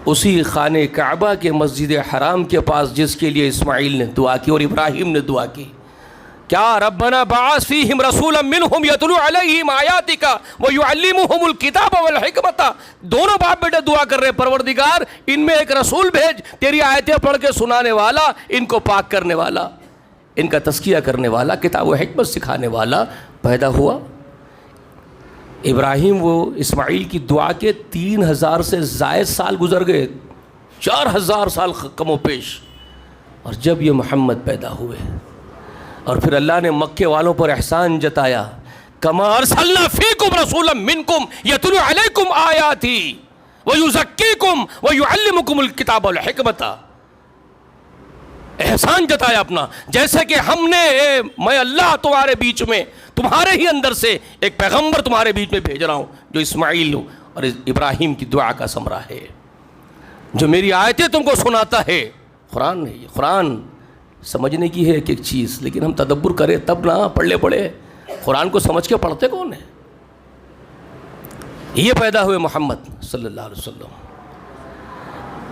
[SPEAKER 1] اسی خانہ کعبہ کے مسجد حرام کے پاس جس کے لیے اسماعیل نے دعا کی اور ابراہیم نے دعا کی. کیا ربنا بعث فیہم رسولا منہم یتلو علیہم آیاتک ویعلمہم الکتاب والحکمت. دونوں باپ بیٹے دعا کر رہے پروردگار ان میں ایک رسول بھیج تیری آیتیں پڑھ کے سنانے والا، ان کو پاک کرنے والا، ان کا تزکیہ کرنے والا، کتاب و حکمت سکھانے والا پیدا ہوا. ابراہیم وہ اسماعیل کی دعا کے 3000 سے زائد سال گزر گئے، 4000 سال کم و پیش. اور جب یہ محمد پیدا ہوئے اور پھر اللہ نے مکے والوں پر احسان جتایا، کما ارسلنا فیکم رسولا منکم یتلو علیکم آیاتی ویزکیکم ویعلمکم الکتاب والحکمت. احسان جتایا اپنا، جیسے کہ ہم نے میں اللہ تمہارے بیچ میں تمہارے ہی اندر سے ایک پیغمبر تمہارے بیچ میں بھیج رہا ہوں جو اسماعیل اور ابراہیم کی دعا کا ثمرہ ہے، جو میری آیتیں تم کو سناتا ہے. قرآن ہے، یہ قرآن سمجھنے کی ہے ایک ایک چیز، لیکن ہم تدبر کریں تب نہ پڑھ لے پڑے. قرآن کو سمجھ کے پڑھتے کون ہیں؟ یہ پیدا ہوئے محمد صلی اللہ علیہ وسلم.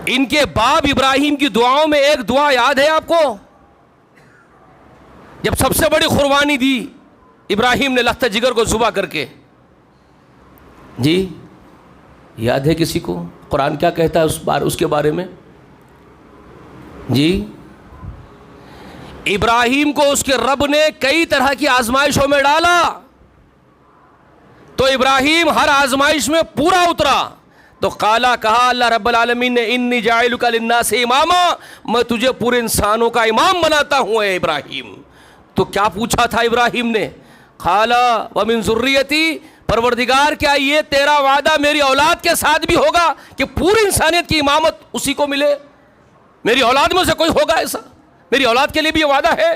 [SPEAKER 1] ان کے باپ ابراہیم کی دعاؤں میں ایک دعا یاد ہے آپ کو؟ جب سب سے بڑی قربانی دی ابراہیم نے لخت جگر کو ذبح کر کے، جی یاد ہے کسی کو؟ قرآن کیا کہتا ہے اس کے بارے میں؟ جی ابراہیم کو اس کے رب نے کئی طرح کی آزمائشوں میں ڈالا تو ابراہیم ہر آزمائش میں پورا اترا. تو قالا کہا اللہ رب العالمین نے انی جاعلک للناس اماما، میں تجھے پورے انسانوں کا امام بناتا ہوں اے ابراہیم. تو کیا پوچھا تھا ابراہیم نے؟ قالا ومن ذریتی، پروردگار کیا یہ تیرا وعدہ میری اولاد کے ساتھ بھی ہوگا کہ پوری انسانیت کی امامت اسی کو ملے؟ میری اولاد میں سے کوئی ہوگا ایسا؟ میری اولاد کے لیے بھی یہ وعدہ ہے؟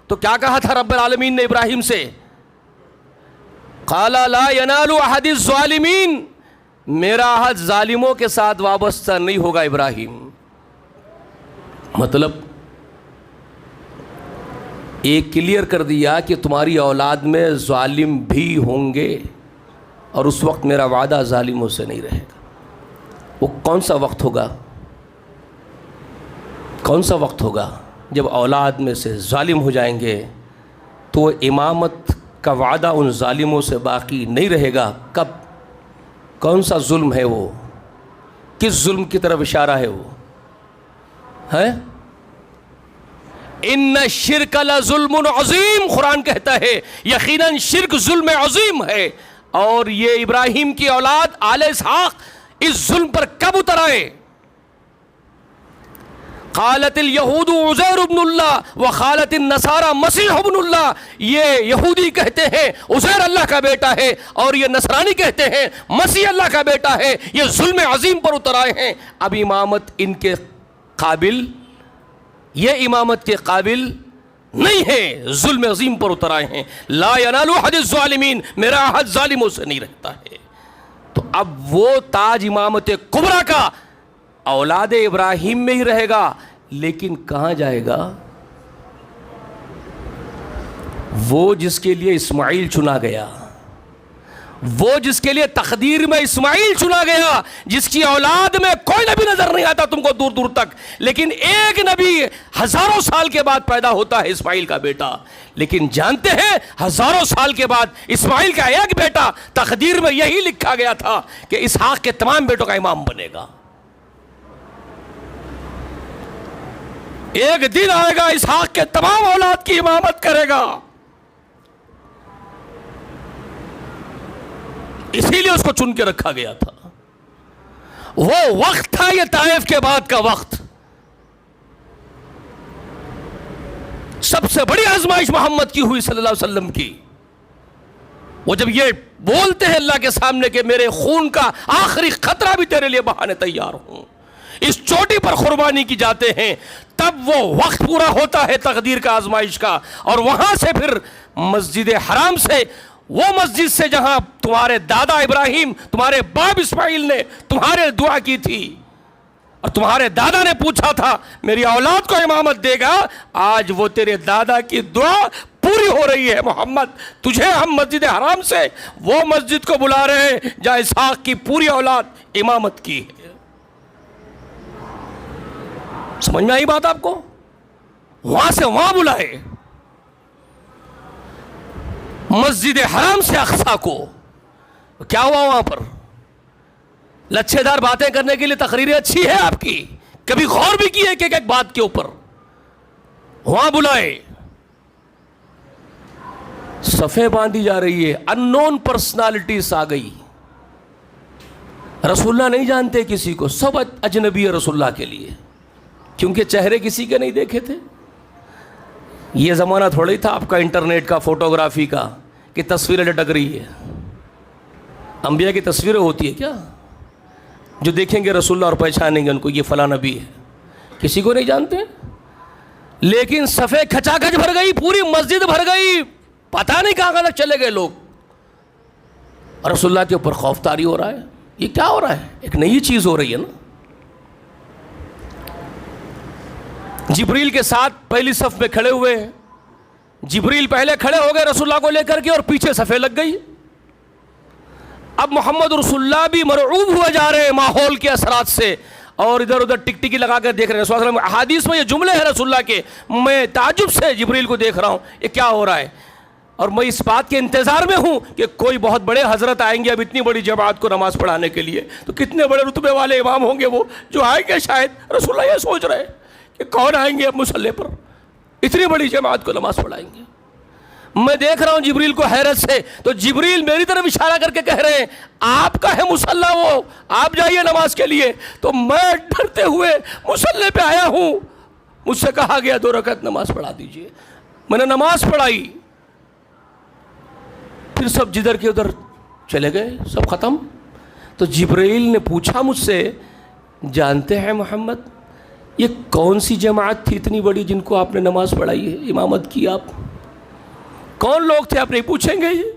[SPEAKER 1] تو کیا کہا تھا رب العالمین نے ابراہیم سے؟ قالا لا ینال احد الظالمین، میرا عہد ظالموں کے ساتھ وابستہ نہیں ہوگا ابراہیم. مطلب ایک کلیئر کر دیا کہ تمہاری اولاد میں ظالم بھی ہوں گے اور اس وقت میرا وعدہ ظالموں سے نہیں رہے گا. وہ کون سا وقت ہوگا؟ کون سا وقت ہوگا جب اولاد میں سے ظالم ہو جائیں گے تو وہ امامت کا وعدہ ان ظالموں سے باقی نہیں رہے گا. کب؟ کون سا ظلم ہے وہ؟ کس ظلم کی طرف اشارہ ہے وہ؟ ہے ان الشرک لظلم عظیم، قرآن کہتا ہے یقیناً شرک ظلم عظیم ہے. اور یہ ابراہیم کی اولاد آل اسحاق اس ظلم پر کب اتر آئے؟ قالت الیہود عزیر ابن اللہ وقالت النصارى مسیح ابن اللہ. یہ یہودی کہتے ہیں عزیر اللہ کا بیٹا ہے اور یہ نصرانی کہتے ہیں مسیح اللہ کا بیٹا ہے. یہ ظلم عظیم پر اتر آئے ہیں. اب امامت ان کے قابل، یہ امامت کے قابل نہیں ہے، ظلم عظیم پر اتر آئے ہیں. لا ینال احد الظالمین، میرا عہد ظالموں سے نہیں رہتا ہے. تو اب وہ تاج امامت کبریٰ کا اولاد ابراہیم میں ہی رہے گا، لیکن کہاں جائے گا؟ وہ جس کے لیے اسماعیل چنا گیا، وہ جس کے لیے تقدیر میں اسماعیل چنا گیا، جس کی اولاد میں کوئی نبی نظر نہیں آتا تم کو دور دور تک، لیکن ایک نبی ہزاروں سال کے بعد پیدا ہوتا ہے، اسماعیل کا بیٹا. لیکن جانتے ہیں ہزاروں سال کے بعد اسماعیل کا ایک بیٹا، تقدیر میں یہی لکھا گیا تھا کہ اسحاق کے تمام بیٹوں کا امام بنے گا. ایک دن آئے گا اسحاق کے تمام اولاد کی امامت کرے گا. اسی لیے اس کو چن کے رکھا گیا تھا. وہ وقت تھا یہ طائف کے بعد کا وقت. سب سے بڑی آزمائش محمد کی ہوئی صلی اللہ علیہ وسلم کی. وہ جب یہ بولتے ہیں اللہ کے سامنے کہ میرے خون کا آخری خطرہ بھی تیرے لیے بہانے تیار ہوں، اس چوٹی پر قربانی کی جاتے ہیں، تب وہ وقت پورا ہوتا ہے تقدیر کا، آزمائش کا. اور وہاں سے پھر مسجد حرام سے، وہ مسجد سے جہاں تمہارے دادا ابراہیم، تمہارے باپ اسماعیل نے تمہارے دعا کی تھی اور تمہارے دادا نے پوچھا تھا میری اولاد کو امامت دے گا، آج وہ تیرے دادا کی دعا پوری ہو رہی ہے. محمد تجھے ہم مسجد حرام سے وہ مسجد کو بلا رہے ہیں جہاں اسحاق کی پوری اولاد امامت کی ہے. سمجھ میں آئی بات آپ کو؟ وہاں سے وہاں بلائے، مسجد حرام سے اقصیٰ کو. کیا ہوا وہاں پر؟ لچھے دار باتیں کرنے کے لیے تقریریں اچھی ہے آپ کی، کبھی غور بھی کی ہے کہ ایک بات کے اوپر؟ وہاں بلائے، صفیں باندھی جا رہی ہے، ان نون پرسنالٹیز آ گئی. رسول اللہ نہیں جانتے کسی کو، سب اجنبی ہے رسول اللہ کے لیے، کیونکہ چہرے کسی کے نہیں دیکھے تھے. یہ زمانہ تھوڑی تھا آپ کا انٹرنیٹ کا، فوٹوگرافی کا، کہ تصویریں لٹک رہی ہے. انبیاء کی تصویریں ہوتی ہے کیا جو دیکھیں گے رسول اللہ اور پہچانیں گے ان کو یہ فلاں نبی ہے؟ کسی کو نہیں جانتے. لیکن صفیں کھچا کھچ بھر گئی، پوری مسجد بھر گئی، پتہ نہیں کہاں تک چلے گئے لوگ. اور رسول اللہ کے اوپر خوف طاری ہو رہا ہے. یہ کیا ہو رہا ہے؟ ایک نئی چیز ہو رہی ہے نا. جبریل کے ساتھ پہلی صف میں کھڑے ہوئے ہیں. جبریل پہلے کھڑے ہو گئے رسول اللہ کو لے کر کے اور پیچھے صفیں لگ گئی. اب محمد رسول اللہ بھی مرعوب ہوئے جا رہے ہیں ماحول کے اثرات سے، اور ادھر ادھر ٹک ٹکی لگا کر دیکھ رہے ہیں. رسول اللہ علیہ وسلم احادیث میں یہ جملے ہیں رسول اللہ کے، میں تعجب سے جبریل کو دیکھ رہا ہوں یہ کیا ہو رہا ہے، اور میں اس بات کے انتظار میں ہوں کہ کوئی بہت بڑے حضرت آئیں گے اب اتنی بڑی جماعت کو نماز پڑھانے کے لیے، تو کتنے بڑے رتبے والے امام ہوں گے وہ جو آئیں گے شاید. رسول اللہ یہ سوچ رہے ہیں کہ کون آئیں گے اب مصلی پر، اتنی بڑی جماعت کو نماز پڑھائیں گے. میں دیکھ رہا ہوں جبریل کو حیرت سے، تو جبریل میری طرف اشارہ کر کے کہہ رہے ہیں آپ کا ہے مصلی، وہ آپ جائیے نماز کے لیے. تو میں ڈرتے ہوئے مصلی پہ آیا ہوں. مجھ سے کہا گیا 2 رکعت نماز پڑھا دیجئے. میں نے نماز پڑھائی، پھر سب جدھر کے ادھر چلے گئے، سب ختم. تو جبریل نے پوچھا مجھ سے، جانتے ہیں محمد یہ کون سی جماعت تھی اتنی بڑی جن کو آپ نے نماز پڑھائی ہے، امامت کی آپ؟ کون لوگ تھے؟ آپ نہیں پوچھیں گے؟ یہ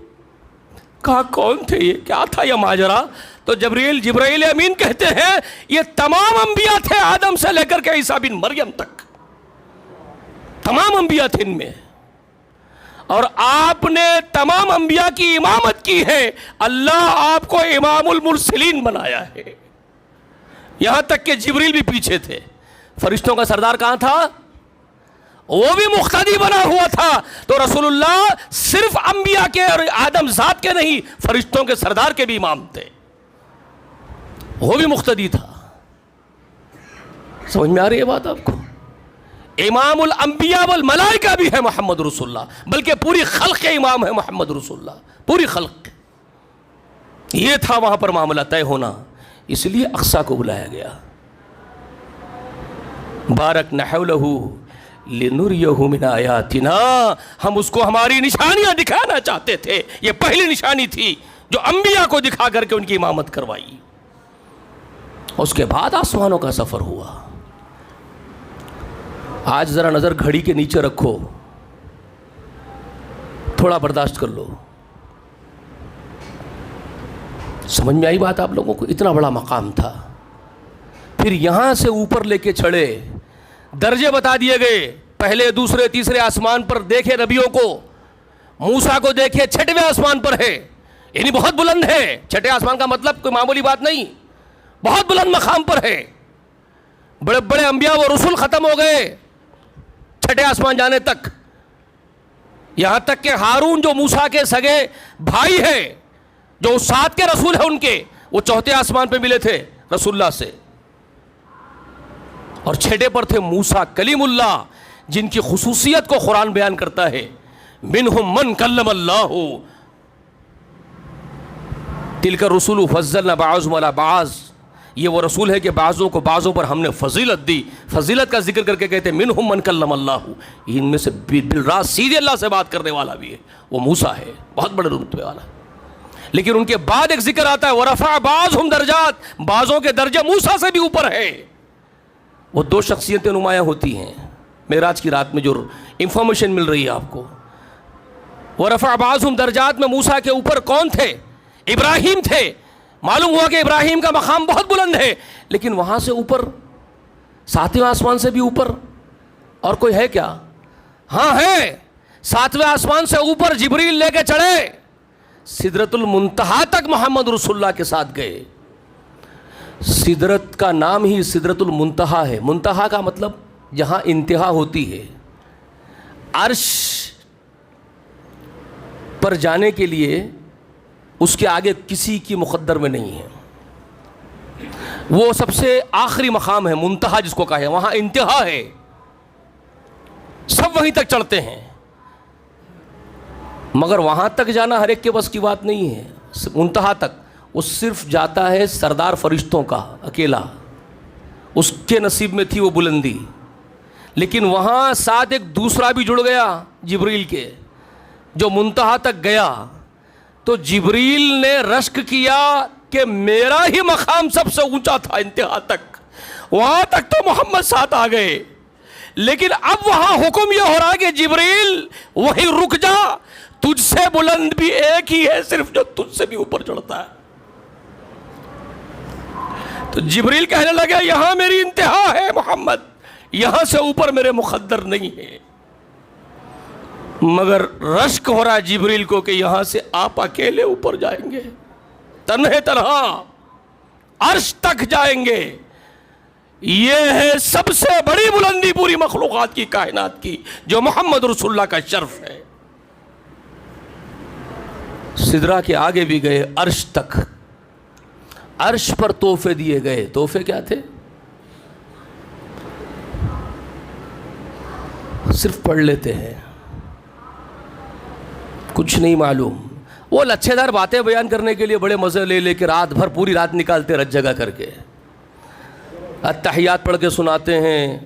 [SPEAKER 1] کہا کون تھے، یہ کیا تھا یہ ماجرا؟ تو جبرائیل امین کہتے ہیں یہ تمام انبیاء تھے، آدم سے لے کر کے عیسیٰ بن مریم تک، تمام انبیاء تھے ان میں. اور آپ نے تمام انبیاء کی امامت کی ہے، اللہ آپ کو امام المرسلین بنایا ہے. یہاں تک کہ جبریل بھی پیچھے تھے. فرشتوں کا سردار کہاں تھا؟ وہ بھی مقتدی بنا ہوا تھا. تو رسول اللہ صرف انبیاء کے اور آدم ذات کے نہیں، فرشتوں کے سردار کے بھی امام تھے، وہ بھی مقتدی تھا. سمجھ میں آ رہی ہے بات آپ کو؟ امام الانبیاء والملائکہ بھی ہے محمد رسول اللہ، بلکہ پوری خلق کے امام ہے محمد رسول اللہ، پوری خلق. یہ تھا وہاں پر معاملہ طے ہونا، اس لیے اقصیٰ کو بلایا گیا. بارکنا حولہ لنریہ من آیاتنا، ہم اس کو ہماری نشانیاں دکھانا چاہتے تھے. یہ پہلی نشانی تھی جو انبیاء کو دکھا کر کے ان کی امامت کروائی. اس کے بعد آسمانوں کا سفر ہوا. آج ذرا نظر گھڑی کے نیچے رکھو، تھوڑا برداشت کر لو. سمجھ میں آئی بات آپ لوگوں کو؟ اتنا بڑا مقام تھا. پھر یہاں سے اوپر لے کے چڑھے، درجے بتا دیے گئے. پہلے دوسرے تیسرے آسمان پر دیکھے نبیوں کو، موسیٰ کو دیکھے 6ویں آسمان پر ہے، یعنی بہت بلند ہے. 6 آسمان کا مطلب کوئی معمولی بات نہیں، بہت بلند مقام پر ہے. بڑے بڑے انبیاء و رسول ختم ہو گئے 6 آسمان جانے تک. یہاں تک کہ ہارون جو موسیٰ کے سگے بھائی ہیں، جو 7 کے رسول ہیں ان کے، وہ 4 آسمان پہ ملے تھے رسول اللہ سے. اور 6 پر تھے موسیٰ کلیم اللہ، جن کی خصوصیت کو قرآن بیان کرتا ہے. منہم من کلم اللہ، تلک الرسل فضلنا بعضهم علی بعض. یہ وہ رسول ہے کہ بعضوں کو بعضوں پر ہم نے فضیلت دی. فضیلت کا ذکر کر کے کہتے ہیں منہم من کلم اللہ، ان میں سے بالراست سیدھے اللہ سے بات کرنے والا بھی ہے، وہ موسیٰ ہے، بہت بڑے رتبے والا. لیکن ان کے بعد ایک ذکر آتا ہے ورفع بعضهم درجات، بعضوں کے درجے موسیٰ سے بھی اوپر ہے. وہ 2 شخصیتیں نمایاں ہوتی ہیں معراج کی رات میں، جو انفارمیشن مل رہی ہے آپ کو. ورفع بعضهم درجات میں موسیٰ کے اوپر کون تھے؟ ابراہیم تھے. معلوم ہوا کہ ابراہیم کا مقام بہت بلند ہے، لیکن وہاں سے اوپر 7ویں آسمان سے بھی اوپر اور کوئی ہے کیا؟ ہاں ہے. 7ویں آسمان سے اوپر جبریل لے کے چڑھے، سدرۃ المنتہا تک محمد رسول اللہ کے ساتھ گئے. سدرت کا نام ہی سدرۃ المنتہا ہے. منتہا کا مطلب جہاں انتہا ہوتی ہے. عرش پر جانے کے لیے اس کے آگے کسی کی مقدر میں نہیں ہے. وہ سب سے آخری مقام ہے منتہا جس کو کہا ہے، وہاں انتہا ہے، سب وہیں تک چڑھتے ہیں. مگر وہاں تک جانا ہر ایک کے بس کی بات نہیں ہے. منتہا تک وہ صرف جاتا ہے سردار فرشتوں کا اکیلا، اس کے نصیب میں تھی وہ بلندی. لیکن وہاں ساتھ ایک دوسرا بھی جڑ گیا جبریل کے، جو منتہا تک گیا. تو جبریل نے رشک کیا کہ میرا ہی مقام سب سے اونچا تھا انتہا تک، وہاں تک تو محمد ساتھ آ گئے. لیکن اب وہاں حکم یہ ہو رہا ہے کہ جبریل وہیں رک جا، تجھ سے بلند بھی ایک ہی ہے صرف جو تجھ سے بھی اوپر چڑھتا ہے. تو جبریل کہنے لگے یہاں میری انتہا ہے محمد، یہاں سے اوپر میرے مقدر نہیں ہے. مگر رشک ہو رہا ہے جبریل کو کہ یہاں سے آپ اکیلے اوپر جائیں گے، تنہے تنہا عرش تک جائیں گے. یہ ہے سب سے بڑی بلندی پوری مخلوقات کی، کائنات کی، جو محمد رسول اللہ کا شرف ہے. سدرہ کے آگے بھی گئے، عرش تک. عرش پر تحفے دیے گئے. تحفے کیا تھے؟ صرف پڑھ لیتے ہیں، کچھ نہیں معلوم. وہ لچھے دار باتیں بیان کرنے کے لیے بڑے مزے لے لے کے رات بھر پوری رات نکالتے رت جگہ کر کے. التحیات پڑھ کے سناتے ہیں،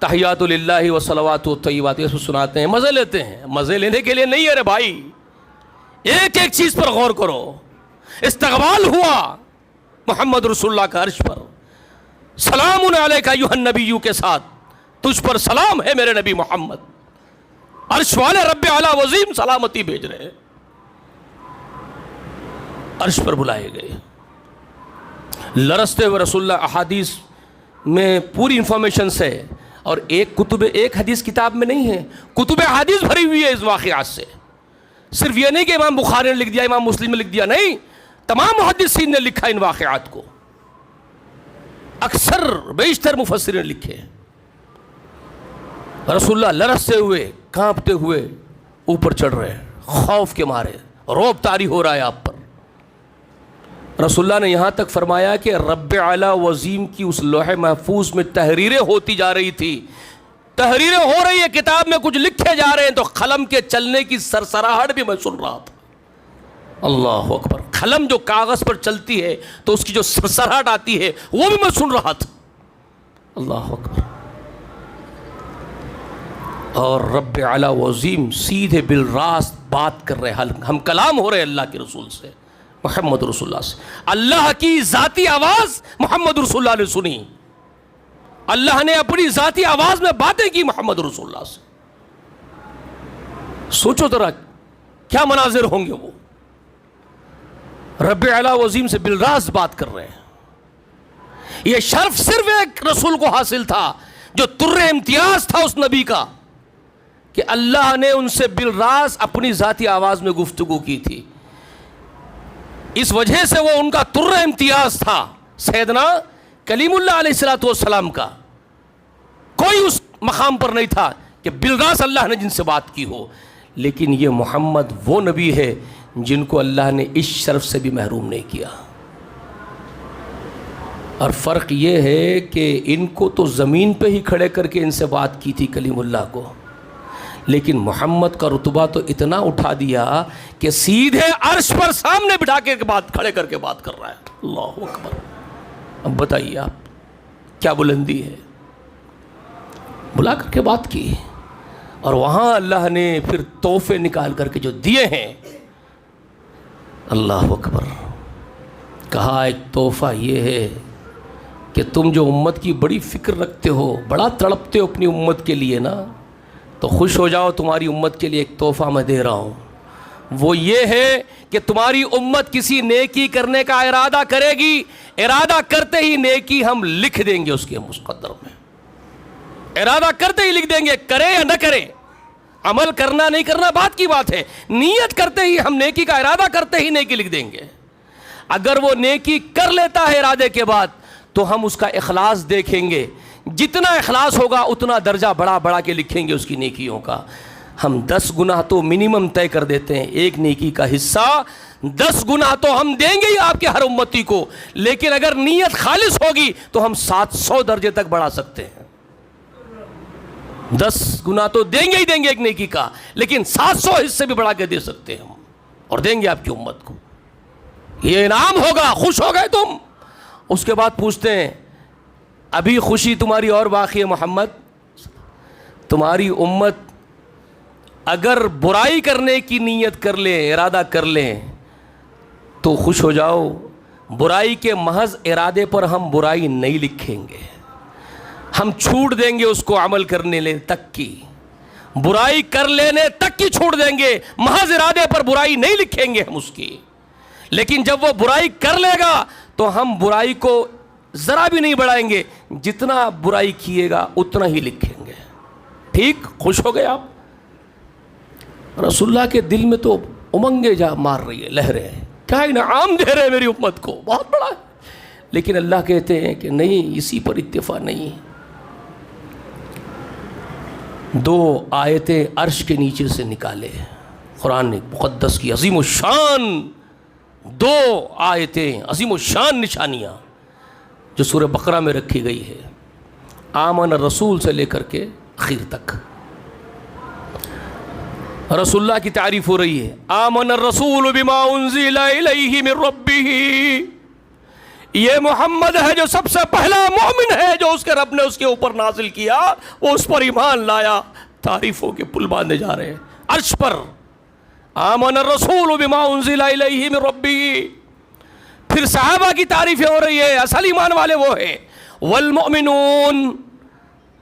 [SPEAKER 1] تحیات للہ والصلوات والطیبات یہ سناتے ہیں، مزے لیتے ہیں. مزے لینے کے لیے نہیں ہے رے بھائی، ایک ایک چیز پر غور کرو. استقبال ہوا محمد رسول اللہ کا عرش پر، سلام علیک ایھا النبی کے ساتھ تجھ پر سلام ہے میرے نبی محمد. عرش والے رب اعلیٰ وظیم سلامتی بھیج رہے ہیں. عرش پر بلائے گئے، لرزتے ہوئے رسول اللہ. احادیث میں پوری انفارمیشن سے، اور ایک حدیث کتاب میں نہیں ہے، کتب احادیث بھری ہوئی ہے اس واقعات سے. صرف یہ نہیں کہ امام بخاری نے لکھ دیا، امام مسلم نے لکھ دیا، نہیں، تمام محدثین نے لکھا ان واقعات کو. اکثر بیشتر مفسرین نے لکھے. رسول اللہ لرزتے ہوئے کانپتے ہوئے اوپر چڑھ رہے ہیں، خوف کے مارے، رعب طاری ہو رہا ہے آپ پر. رسول اللہ نے یہاں تک فرمایا کہ رب اعلیٰ وظیم کی اس لوح محفوظ میں تحریریں ہوتی جا رہی تھی، تحریریں ہو رہی ہے، کتاب میں کچھ لکھے جا رہے ہیں، تو قلم کے چلنے کی سرسراہٹ بھی میں سن رہا تھا. اللہ اکبر. قلم جو کاغذ پر چلتی ہے تو اس کی جو سرسراہٹ آتی ہے وہ بھی میں سن رہا تھا. اللہ اکبر. اور رب اعلیٰ وظیم سیدھے بالراست بات کر رہے ہیں، ہم کلام ہو رہے اللہ کے رسول سے، محمد رسول اللہ سے. اللہ کی ذاتی آواز محمد رسول اللہ نے سنی، اللہ نے اپنی ذاتی آواز میں باتیں کی محمد رسول اللہ سے. سوچو ذرا کیا مناظر ہوں گے. وہ رب اعلیٰ وظیم سے بالراز بات کر رہے ہیں. یہ شرف صرف ایک رسول کو حاصل تھا جو تر امتیاز تھا اس نبی کا، کہ اللہ نے ان سے بالراز اپنی ذاتی آواز میں گفتگو کی تھی. اس وجہ سے وہ ان کا تر امتیاز تھا. سیدنا کلیم اللہ علیہ السلام کا کوئی اس مقام پر نہیں تھا کہ بالراز اللہ نے جن سے بات کی ہو. لیکن یہ محمد وہ نبی ہے جن کو اللہ نے اس شرف سے بھی محروم نہیں کیا. اور فرق یہ ہے کہ ان کو تو زمین پہ ہی کھڑے کر کے ان سے بات کی تھی کلیم اللہ کو، لیکن محمد کا رتبہ تو اتنا اٹھا دیا کہ سیدھے عرش پر سامنے بٹھا کے بات، کھڑے کر کے بات کر رہا ہے. اللہ اکبر. اب بتائیے آپ کیا بلندی ہے. بلا کر کے بات کی، اور وہاں اللہ نے پھر تحفے نکال کر کے جو دیے ہیں، اللہ اکبر. کہا ایک تحفہ یہ ہے کہ تم جو امت کی بڑی فکر رکھتے ہو، بڑا تڑپتے ہو اپنی امت کے لیے نا، تو خوش ہو جاؤ، تمہاری امت کے لیے ایک تحفہ میں دے رہا ہوں. وہ یہ ہے کہ تمہاری امت کسی نیکی کرنے کا ارادہ کرے گی، ارادہ کرتے ہی نیکی ہم لکھ دیں گے اس کے مقدر میں. ارادہ کرتے ہی لکھ دیں گے، کرے یا نہ کرے. عمل کرنا نہیں کرنا بات کی بات ہے، نیت کرتے ہی ہم نیکی کا ارادہ کرتے ہی نیکی لکھ دیں گے. اگر وہ نیکی کر لیتا ہے ارادے کے بعد تو ہم اس کا اخلاص دیکھیں گے، جتنا اخلاص ہوگا اتنا درجہ بڑا بڑا کے لکھیں گے اس کی نیکیوں کا. ہم 10 گناہ تو منیمم طے کر دیتے ہیں، ایک نیکی کا حصہ 10 گناہ تو ہم دیں گے ہی آپ کے ہر امتی کو، لیکن اگر نیت خالص ہوگی تو ہم 700 درجے تک بڑھا سکتے ہیں. 10 گناہ تو دیں گے ہی دیں گے ایک نیکی کا، لیکن 700 حصے بھی بڑھا کے دے سکتے ہیں ہم، اور دیں گے آپ کی امت کو. یہ انعام ہوگا، خوش ہو گئے تم. اس کے بعد پوچھتے ہیں ابھی خوشی تمہاری اور باقی ہے محمد؟ تمہاری امت اگر برائی کرنے کی نیت کر لے، ارادہ کر لیں تو خوش ہو جاؤ. برائی کے محض ارادے پر ہم برائی نہیں لکھیں گے، ہم چھوٹ دیں گے اس کو عمل کرنے لے تک کی، برائی کر لینے تک کی چھوٹ دیں گے، محض ارادے پر برائی نہیں لکھیں گے ہم اس کی. لیکن جب وہ برائی کر لے گا تو ہم برائی کو ذرا بھی نہیں بڑھائیں گے، جتنا برائی کیے گا اتنا ہی لکھیں گے. ٹھیک؟ خوش ہو گئے آپ؟ رسول اللہ کے دل میں تو امنگیں جا مار رہی ہے، لہریں ہیں، کیا انعام دے رہے ہیں میری امت کو، بہت بڑا ہے. لیکن اللہ کہتے ہیں کہ نہیں، اسی پر اکتفا نہیں. 2 آیتیں عرش کے نیچے سے نکالے، قرآن مقدس کی عظیم الشان 2 آیتیں، عظیم الشان نشانیاں جو سورہ بقرہ میں رکھی گئی ہے، آمن الرسول سے لے کر کے آخر تک. رسول اللہ کی تعریف ہو رہی ہے. آمن الرسول بما انزل الیہ من ربہ، یہ محمد ہے جو سب سے پہلا مومن ہے جو اس کے رب نے اس کے اوپر نازل کیا، وہ اس پر ایمان لایا. تعریفوں کے پل باندھے جا رہے ہیں عرش پر. آمن الرسول بما انزل الیہ من ربہ. پھر صحابہ کی تعریفیں ہو رہی ہے، اصل ایمان والے وہ ہیں. والمؤمنون،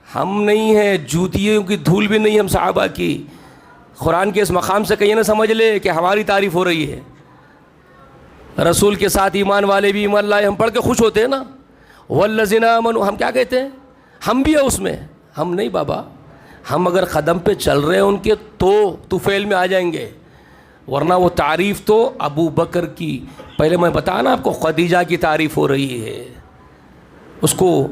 [SPEAKER 1] ہم نہیں ہیں جوتیوں کی دھول بھی نہیں ہم صحابہ کی. قرآن کے اس مقام سے کہیں نہ سمجھ لے کہ ہماری تعریف ہو رہی ہے. رسول کے ساتھ ایمان والے بھی ایمان لائے، ہم پڑھ کے خوش ہوتے ہیں نا. والذین آمنوا، ہم کیا کہتے ہیں؟ ہم بھی ہیں اس میں. ہم نہیں بابا، ہم اگر قدم پہ چل رہے ہیں ان کے تو طفیل میں آ جائیں گے، ورنہ وہ تعریف تو ابو بکر کی، پہلے میں بتایا نا آپ کو، خدیجہ کی تعریف ہو رہی ہے. اس کو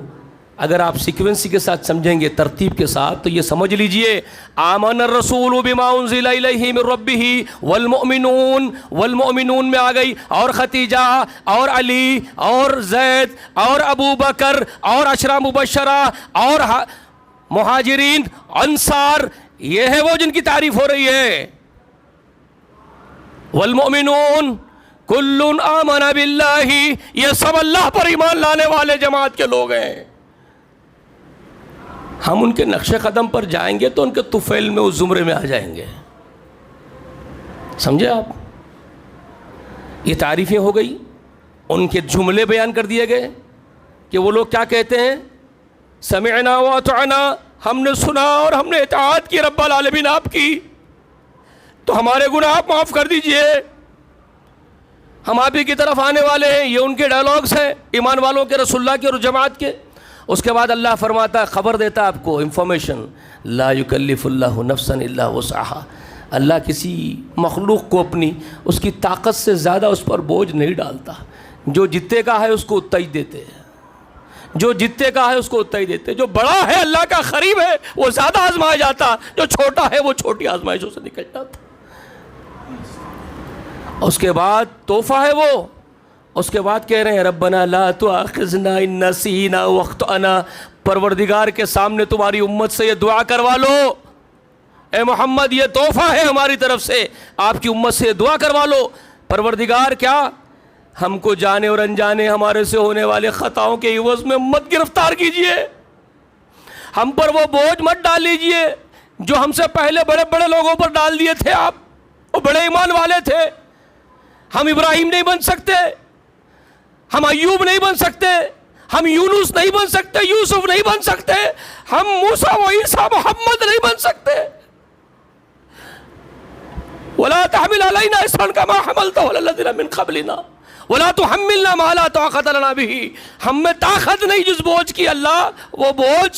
[SPEAKER 1] اگر آپ سیکوینسی کے ساتھ سمجھیں گے، ترتیب کے ساتھ، تو یہ سمجھ لیجئے آمن الرسول بما انزل الیہ من ربہ والمؤمنون. والمؤمنون میں آ گئی، اور خدیجہ اور علی اور زید اور ابو بکر اور عشرہ مبشرہ اور مہاجرین انصار، یہ ہے وہ جن کی تعریف ہو رہی ہے. والمؤمنون کل آمن باللہ، یہ سب اللہ پر ایمان لانے والے جماعت کے لوگ ہیں. ہم ان کے نقش قدم پر جائیں گے تو ان کے طفیل میں اس زمرے میں آ جائیں گے. سمجھے آپ؟ یہ تعریفیں ہو گئی، ان کے جملے بیان کر دیے گئے کہ وہ لوگ کیا کہتے ہیں؟ سمعنا واطعنا، ہم نے سنا اور ہم نے اطاعت کی رب العالمین آپ کی، تو ہمارے گناہ آپ معاف کر دیجئے، ہم آپ ہی کی طرف آنے والے ہیں. یہ ان کے ڈائلاگس ہیں ایمان والوں کے، رسول اللہ کے اور جماعت کے. اس کے بعد اللہ فرماتا ہے، خبر دیتا ہے آپ کو، انفارمیشن، لا یکلف اللہ نفسا الا وسعہا. اللہ کسی مخلوق کو اپنی اس کی طاقت سے زیادہ اس پر بوجھ نہیں ڈالتا. جو جتنے کا ہے اس کو اتنا ہی دیتے ہیں، جو جتنے کا ہے اس کو اتنا ہی دیتے. جو بڑا ہے اللہ کا قریب ہے وہ زیادہ آزمایا جاتا، جو چھوٹا ہے وہ چھوٹی آزمائشوں سے نکل جاتا. اس کے بعد تحفہ ہے وہ. اس کے بعد کہہ رہے ہیں ربنا لا تؤاخذنا ان نسینا واخطأنا. پروردگار کے سامنے تمہاری امت سے یہ دعا کروا لو، اے محمد یہ تحفہ ہے ہماری طرف سے، آپ کی امت سے دعا کروا لو. پروردگار کیا؟ ہم کو جانے اور انجانے ہمارے سے ہونے والے خطاؤں کے عوض میں مت گرفتار کیجئے، ہم پر وہ بوجھ مت ڈال لیجئے جو ہم سے پہلے بڑے بڑے لوگوں پر ڈال دیے تھے. آپ وہ بڑے ایمان والے تھے. ہم ابراہیم نہیں بن سکتے، ہم ایوب نہیں بن سکتے، ہم یونس نہیں بن سکتے، یوسف نہیں بن سکتے، ہم موسیٰ و عیسیٰ محمد نہیں بن سکتے. وَلَا تَحْمِلْ عَلَيْنَا إِصْرًا كَمَا حَمَلْتَهُ عَلَى الَّذِينَ مِنْ قَبْلِنَا وَلَا تُحَمِّلْنَا مَا لَا طَاقَةَ لَنَا بِهِ. ہم میں طاقت نہیں جس بوجھ کی، اللہ وہ بوجھ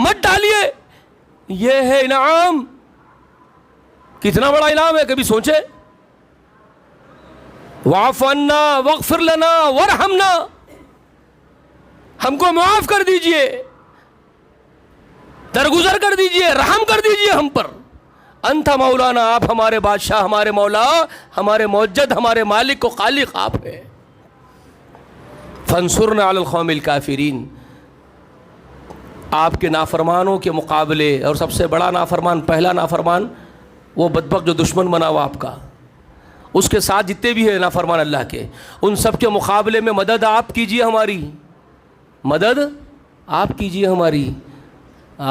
[SPEAKER 1] مت ڈالیے. یہ ہے انعام. کتنا بڑا انعام ہے، کبھی سوچے؟ وَاعْفُ عَنَّا وَاغْفِرْ لَنَا وَارْحَمْنَا، ہم کو معاف کر دیجئے، درگزر کر دیجئے، رحم کر دیجئے ہم پر. انت مولانا، آپ ہمارے بادشاہ، ہمارے مولا، ہمارے موجد، ہمارے مالک و خالق آپ ہیں. فانصرنا علی القوم الکافرین. آپ کے نافرمانوں کے مقابلے، اور سب سے بڑا نافرمان، پہلا نافرمان وہ بدبخت جو دشمن بنا ہوا آپ کا، اس کے ساتھ جتنے بھی ہیں نافرمان اللہ کے، ان سب کے مقابلے میں مدد آپ کیجئے، ہماری مدد آپ کیجئے ہماری.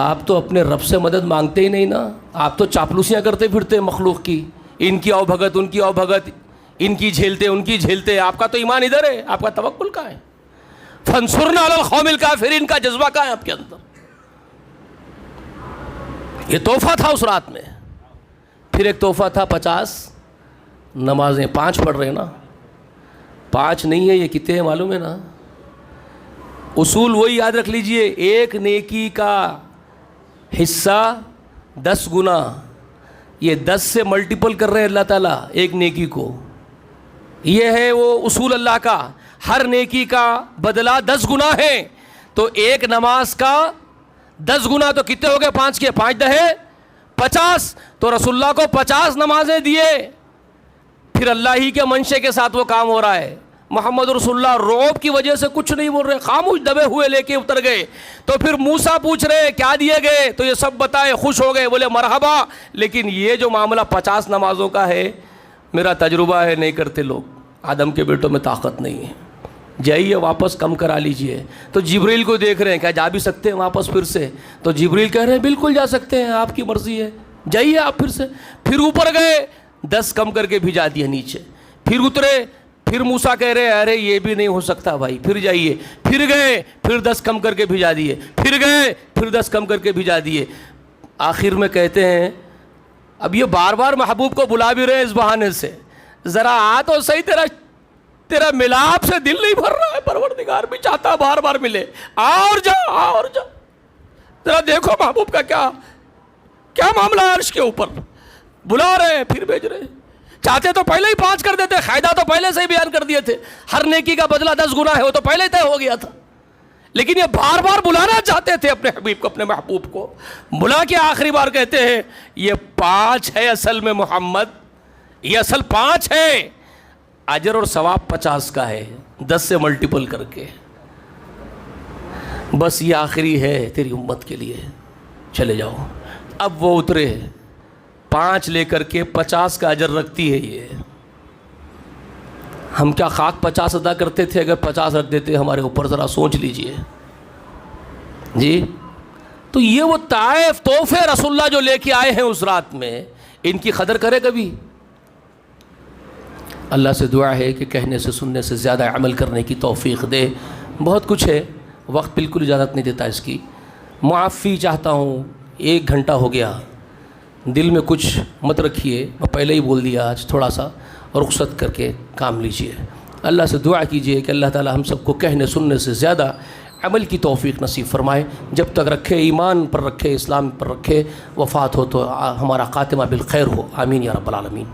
[SPEAKER 1] آپ تو اپنے رب سے مدد مانگتے ہی نہیں نا، آپ تو چاپلوسیاں کرتے پھرتے مخلوق کی، ان کی آؤ بھگت، ان کی آؤ بھگت، ان کی جھیلتے، ان کی جھیلتے. آپ کا تو ایمان ادھر ہے، آپ کا توکل کہاں ہے؟ فانصرنا علی القوم الکافرین کا جذبہ کہاں ہے آپ کے اندر؟ یہ تحفہ تھا اس رات میں. پھر ایک تحفہ تھا 50 نمازیں. 5 پڑھ رہے ہیں نا، 5 نہیں ہے، یہ کتنے ہیں معلوم ہے نا؟ اصول وہی یاد رکھ لیجئے، ایک نیکی کا حصہ 10 گنا. یہ 10 سے ملٹیپل کر رہے ہیں اللہ تعالیٰ ایک نیکی کو. یہ ہے وہ اصول اللہ کا، ہر نیکی کا بدلہ 10 گنا ہے. تو ایک نماز کا 10 گنا تو کتنے ہو گئے؟ 5 کے 5 دہے 50. تو رسول اللہ کو 50 نمازیں دیے. پھر اللہ ہی کے منشے کے ساتھ وہ کام ہو رہا ہے. محمد رسول اللہ رعب کی وجہ سے کچھ نہیں بول رہے، خاموش دبے ہوئے لے کے اتر گئے۔ تو پھر موسیٰ پوچھ رہے کیا دیے گئے، تو یہ سب بتائے، خوش ہو گئے، بولے مرحبا۔ لیکن یہ جو معاملہ 50 نمازوں کا ہے، میرا تجربہ ہے نہیں کرتے لوگ، آدم کے بیٹوں میں طاقت نہیں ہے، جائیے واپس کم کرا لیجئے۔ تو جبریل کو دیکھ رہے ہیں، کیا جا بھی سکتے ہیں واپس پھر سے؟ تو جبریل کہہ رہے ہیں بالکل جا سکتے ہیں، آپ کی مرضی ہے، جائیے آپ پھر سے۔ پھر اوپر گئے، 10 کم کر کے بھیجا دیا نیچے، پھر اترے، پھر موسیٰ کہہ رہے ارے یہ بھی نہیں ہو سکتا بھائی، پھر جائیے، پھر گئے، پھر 10 کم کر کے بھیجا دیے، پھر گئے، پھر 10 کم کر کے بھیجا دیے۔ آخر میں کہتے ہیں اب یہ بار بار محبوب کو بلا بھی رہے اس بہانے سے، ذرا آ تو صحیح، تیرا ملاپ سے دل نہیں بھر رہا ہے، پروردگار بھی چاہتا بار بار ملے، اور جا اور جا، ذرا دیکھو محبوب کا کیا معاملہ ہے عرش کے اوپر، بلا رہے ہیں پھر بھیج رہے ہیں۔ چاہتے تو پہلے ہی 5 کر دیتے، قاعدہ تو پہلے سے ہی بیان کر دیے تھے، ہر نیکی کا بدلہ 10 گنا ہے، وہ تو پہلے طے ہو گیا تھا، لیکن یہ بار بار بلانا چاہتے تھے اپنے حبیب کو، اپنے محبوب کو، بلا کے آخری بار کہتے ہیں یہ 5 ہے اصل میں محمد، یہ اصل 5 ہے، اجر اور ثواب 50 کا ہے، 10 سے ملٹیپل کر کے، بس یہ آخری ہے تیری امت کے لیے، چلے جاؤ۔ اب وہ اترے، 5 لے کر کے 50 کا اجر رکھتی ہے یہ۔ ہم کیا خاک 50 ادا کرتے تھے؟ اگر 50 رکھ دیتے ہمارے اوپر، ذرا سوچ لیجئے جی۔ تو یہ وہ طائف تحفے رسول اللہ جو لے کے آئے ہیں اس رات میں، ان کی قدر کرے کبھی؟ اللہ سے دعا ہے کہ کہنے سے سننے سے زیادہ عمل کرنے کی توفیق دے۔ بہت کچھ ہے، وقت بالکل اجازت نہیں دیتا اس کی۔ معافی چاہتا ہوں، 1 گھنٹہ ہو گیا، دل میں کچھ مت رکھیے، میں پہلے ہی بول دیا، آج تھوڑا سا رخصت کر کے کام لیجئے۔ اللہ سے دعا کیجئے کہ اللہ تعالی ہم سب کو کہنے سننے سے زیادہ عمل کی توفیق نصیب فرمائے۔ جب تک رکھے، ایمان پر رکھے، اسلام پر رکھے، وفات ہو تو ہمارا خاتمہ بالخیر ہو، آمین یا رب العالمین۔